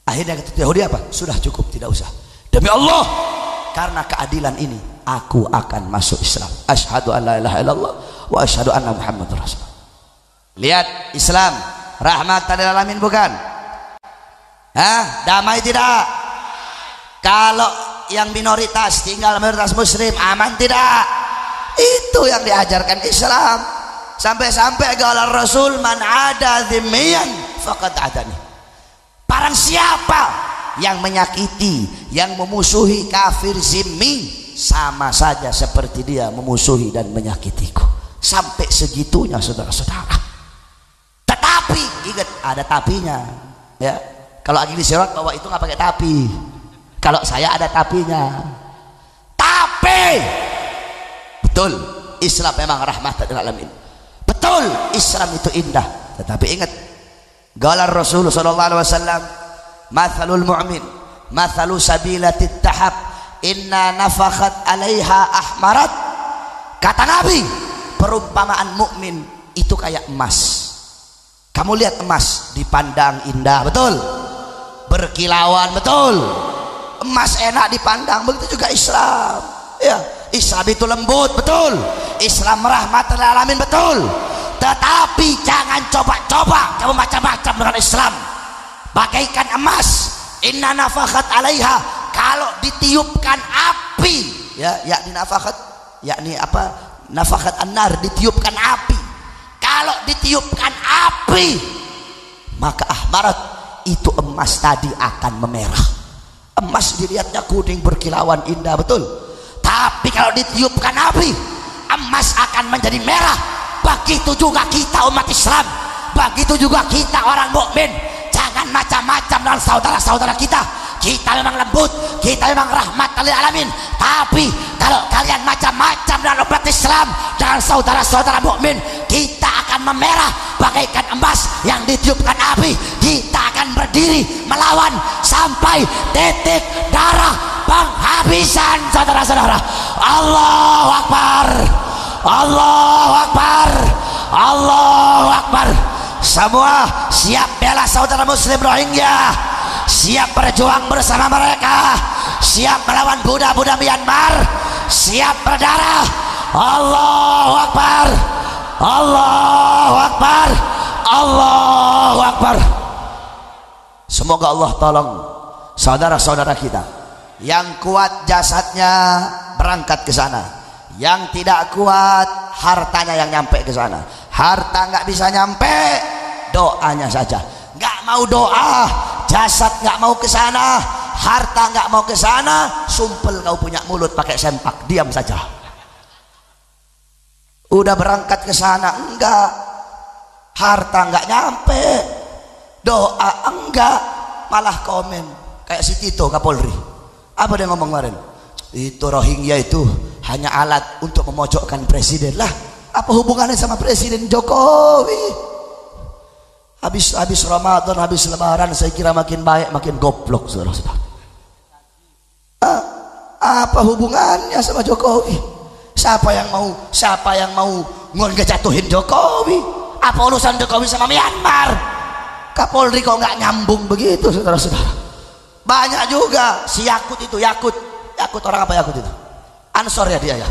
Akhirnya kata Yahudi apa? Sudah cukup, tidak usah. Demi Allah, karena keadilan ini aku akan masuk Islam. Asyhadu an la ilaha illallah wa asyhadu anna Muhammadar Rasulullah. Lihat, Islam rahmatan lil alamin bukan? Damai tidak? Kalau yang minoritas tinggal mayoritas muslim, aman tidak? Itu yang diajarkan Islam. Sampai-sampai qala Rasul, man ada dzimmiyan faqad adani. Barang siapa yang menyakiti, yang memusuhi kafir zimmi, sama saja seperti dia memusuhi dan menyakitiku. Sampai segitunya saudara-saudara. Tetapi ingat, ada tapinya ya. Kalau lagi di sirat bawa itu nggak pakai tapi. Kalau saya ada tapinya. Tapi betul, Islam memang rahmatan lil alamin. Betul, Islam itu indah. Tetapi ingat, qala Rasul sallallahu alaihi wasallam, mathalul mu'min mathalu sabilatit tahab inna nafakhat alaiha ahmarat. Kata Nabi, perumpamaan mukmin itu kayak emas. Kamu lihat emas dipandang indah, betul, berkilauan, betul, emas enak dipandang. Begitu juga Islam ya. Islam itu lembut, betul. Islam rahmatan lil alamin, betul. tetapi jangan coba-coba kamu macam-macam dengan Islam. Bagaikan emas, inna nafakhat alaiha, kalau ditiupkan api, ya, yakni nafakhat, yakni apa? Nafakhat an-nar, ditiupkan api. Kalau ditiupkan api, maka ahmarat, itu emas tadi akan memerah. Emas dilihatnya kuning berkilauan indah, betul. Tapi kalau ditiupkan api, emas akan menjadi merah. Begitu juga kita umat Islam, begitu juga kita orang mukmin. Jangan macam-macam dengan saudara-saudara kita. Kita memang lembut, kita memang rahmat lil alamin. Tapi kalau kalian macam-macam dengan umat Islam, dengan saudara-saudara mukmin, kita akan memerah bagaikan emas yang ditiupkan api. Kita akan berdiri melawan sampai titik darah penghabisan, saudara-saudara. Allahu Akbar, Allahu Akbar, Allahu Akbar. Semua siap bela saudara muslim Rohingya, siap berjuang bersama mereka, siap melawan budak-budak Myanmar, siap berdarah. Allahu Akbar, Allahu Akbar, Allahu Akbar. Semoga Allah tolong saudara-saudara kita yang kuat jasadnya berangkat ke sana, yang tidak kuat hartanya yang nyampe ke sana. Harta nggak bisa nyampe, doanya saja. Nggak mau doa, jasad nggak mau ke sana, harta nggak mau ke sana, sumpel kau punya mulut pakai sempak, diam saja. Udah berangkat ke sana, enggak, harta nggak nyampe, doa enggak, malah komen kayak si Tito Kapolri. Apa dia ngomong kemarin? Itu Rohingya itu hanya alat untuk memojokkan presiden. Lah, apa hubungannya sama Presiden Jokowi? Habis Ramadan, habis Lebaran, saya kira makin baik, makin goblok, saudara-saudara. Apa hubungannya sama Jokowi? Siapa yang mau ngejatuhin Jokowi? Apa urusan Jokowi sama Myanmar? Kapolri kok nggak nyambung begitu, saudara-saudara? Banyak juga si Yakut itu, Yakut orang apa Yakut itu? Ansor ya dia ya.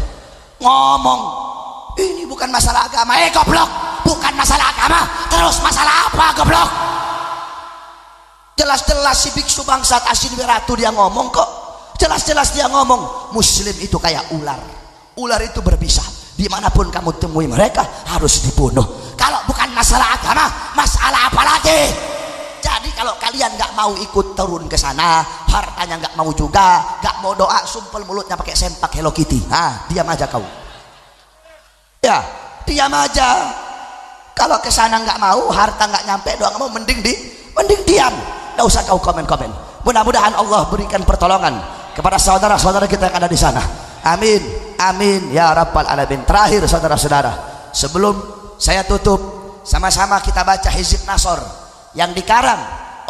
Ngomong ini bukan masalah agama, goblok, bukan masalah agama, terus masalah apa, goblok? Jelas-jelas si biksu bangsat Asin Wiratu dia ngomong kok, jelas-jelas dia ngomong muslim itu kayak ular, ular itu berbisa, dimanapun kamu temui mereka harus dibunuh. Kalau bukan masalah agama, masalah apa lagi? Jadi kalau kalian nggak mau ikut turun ke sana, hartanya nggak mau juga, nggak mau doa, sumpel mulutnya pakai sempak Hello Kitty, diam aja kau. Ya, diam aja. Kalau ke sana nggak mau, harta nggak nyampe, doa nggak mau, mending diam. Nggak usah kau komen-komen. Mudah-mudahan Allah berikan pertolongan kepada saudara-saudara kita yang ada di sana. Amin, amin ya rabbal alamin. Terakhir saudara-saudara, sebelum saya tutup, sama-sama kita baca Hizib Nasor yang dikarang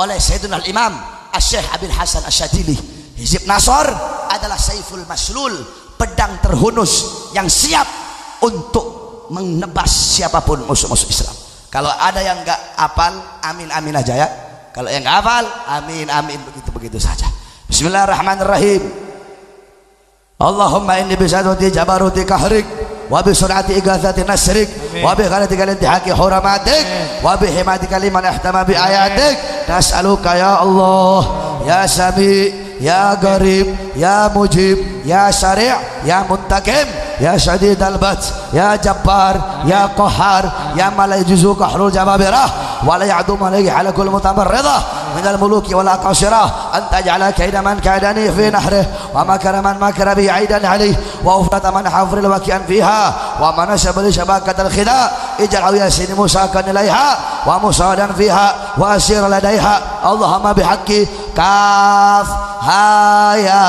oleh Sayyidina Al-Imam Asy-Syaikh Abil Hasan Asy-Syadzili. Hizib Nasor adalah Saiful Maslul, pedang terhunus yang siap untuk menebas siapapun musuh-musuh Islam. Kalau ada yang nggak hafal, amin amin aja ya. Kalau yang nggak hafal, amin amin, begitu saja. Bismillahirrahmanirrahim. Allahumma inni bisadati jabaruti kahrik wa bi sur'ati igathati nasrik wa bi ghalatika lintihaki huramatik wa bi himatika liman ihtama bi ayatik. Nas'aluka ya Allah ya Sami ya Qarib ya Mujib ya Syari' ya Muntakim ya Syadid al-Bats ya Jabbar ya Qahhar ya man la yajuzu qahrul jababirah wa la ya'dum alayhi ala kulli mutamarridah min al-muluki wal aqashirah anta ja'ala kaida man kaidani fi nahrih wa makara man makara bi aidan alayhi wa ufrata man hafril waqi'an fiha wa man shabali shabakat al-khida ij'al yasin musakan ilaiha wa musadan fiha wa asir ladaiha. Allahumma bihaqqi kaf ha ya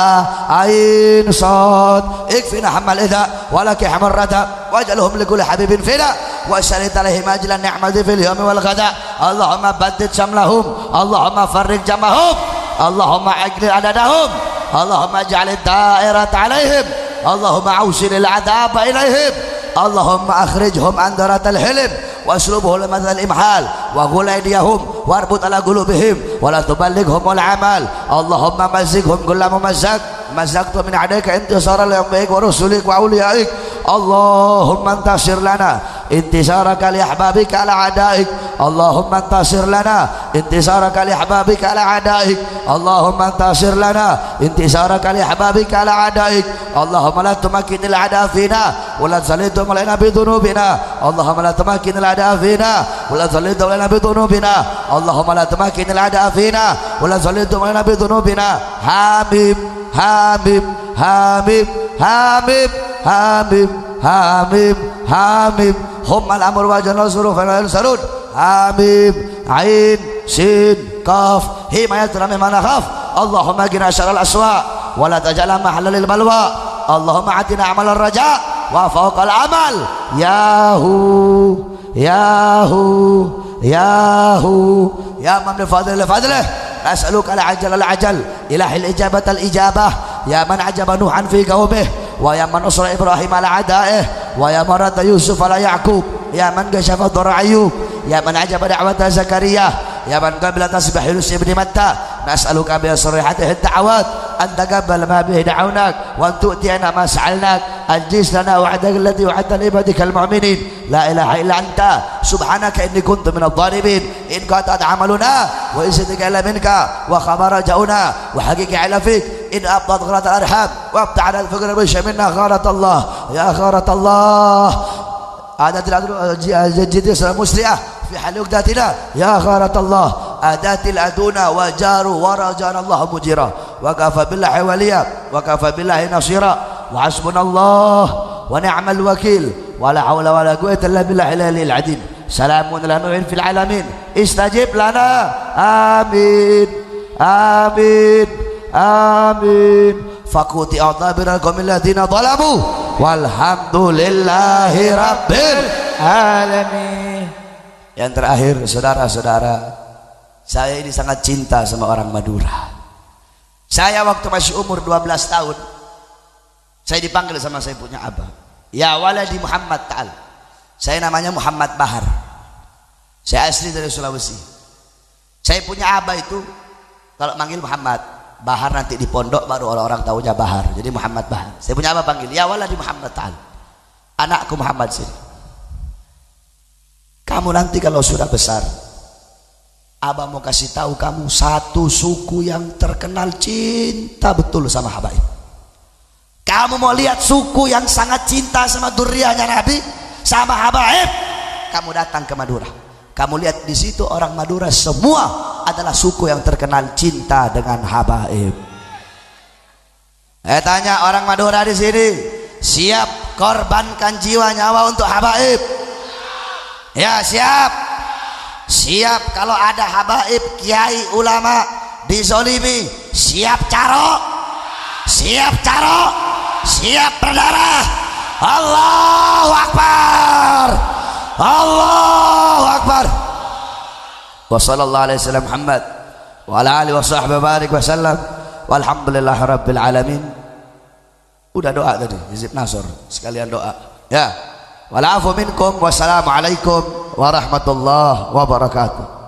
ain sad ikfina hamal idha ولك حمرة واجعلهم لكل حبيب فينا وأسألت عليهم أجل النعمة في اليوم والغداء. اللهم بدد شملهم، اللهم فرق جمعهم، اللهم أجل عددهم، اللهم اجعل الدائرة عليهم، اللهم أوصل العذاب إليهم، اللهم أخرجهم عن دارة الحلم واسلبه لمثل الإمحال وغل أيديهم واربط على قلوبهم ولا تبلغهم العمل. اللهم مزقهم كل ممزق مزقت من عديك انتصارا لأنبيائك ورسلك وأوليائك. اللهم انتصر لنا انتصارك لأحبابك على أعدائك اللهم انتصر لنا انتصارك لأحبابك على أعدائك اللهم انتصر لنا انتصارك لأحبابك على أعدائك اللهم لا تمكن الأعداء فينا ولا تسلطهم علينا بذنوبنا اللهم لا تمكن الأعداء فينا ولا تسلطهم علينا بذنوبنا اللهم لا تمكن الأعداء فينا ولا تسلطهم علينا بذنوبنا حاميم حاميم حاميم حاميم حاميم حاميم حاميم هم الأمر وجل الظروف ولا ينصرون حاميم عين سين قاف حماية مما نخاف اللهم اجنا شر الأسواء ولا تجعلها محلا للبلوى اللهم اعطنا عمل الرجاء وفوق العمل ياهو ياهو ياهو يا من بفضل لفضله أسألك العجل العجل إله الإجابة الإجابة يا من عجب نوحا في قومه ويا من نصر إبراهيم على أعدائه ويا من رد يوسف على يعقوب يا من كشف ضر أيوب يا من عجب دعوة زكريا يا من قبل تسبح يونس بن متى نسألك بصريحته الدعوات أن تقبل ما به دعوناك وأن تؤتينا ما سألناك أنجز لنا وعدك الذي وعدت لعبادك المؤمنين لا إله إلا أنت سبحانك إني كنت من الظالمين إن قطعت عملنا وإزدك إلا منك وخبر رجعنا وحقيقة على فيك إن أبطت غرة الأرحام وابتعد الفقر بش منا غارة الله يا غارة الله عادت الجديد المسرعة في حال وقتنا يا غارة الله أدات الأدونى وجاروا ورجانا الله مجيرا وكفى بالله وليا وكفى بالله نصيرا وحسبنا الله ونعم الوكيل ولا حول ولا قوة إلا بالله العلي العظيم سلام على نوح في العالمين استجب لنا آمين آمين آمين فقوت أعطابنا القوم الذين ظلموا والحمد لله رب العالمين. Yang terakhir saudara-saudara, saya ini sangat cinta sama orang Madura. Saya waktu masih umur 12 tahun saya dipanggil sama saya punya abah, ya waladi Muhammad ta'al. Saya namanya Muhammad Bahar, saya asli dari Sulawesi. Saya punya abah itu kalau manggil Muhammad Bahar, nanti di pondok baru orang-orang tahunya Bahar, jadi Muhammad Bahar. Saya punya abah panggil ya waladi Muhammad ta'al, anakku Muhammad sini. Kamu nanti kalau sudah besar, abah mau kasih tahu kamu satu suku yang terkenal cinta betul sama habaib. Kamu mau lihat suku yang sangat cinta sama duriyahnya Nabi, sama habaib, kamu datang ke Madura. Kamu lihat di situ orang Madura semua adalah suku yang terkenal cinta dengan habaib. Tanya orang Madura di sini, siap korbankan jiwa nyawa untuk habaib? Ya siap. Siap kalau ada habaib, kiai, ulama dizolimi, siap caro, siap caro, siap berdarah. Allahu Akbar, Allahu Akbar. Wa sallallahu alaihi wasallam Muhammad wa ala alihi wa sahbihi barik wasallam walhamdulillahi rabbil alamin. Udah doa tadi Hizib Nasr, sekalian doa ya. Wal afu minkum wassalamu alaikum warahmatullahi wabarakatuh.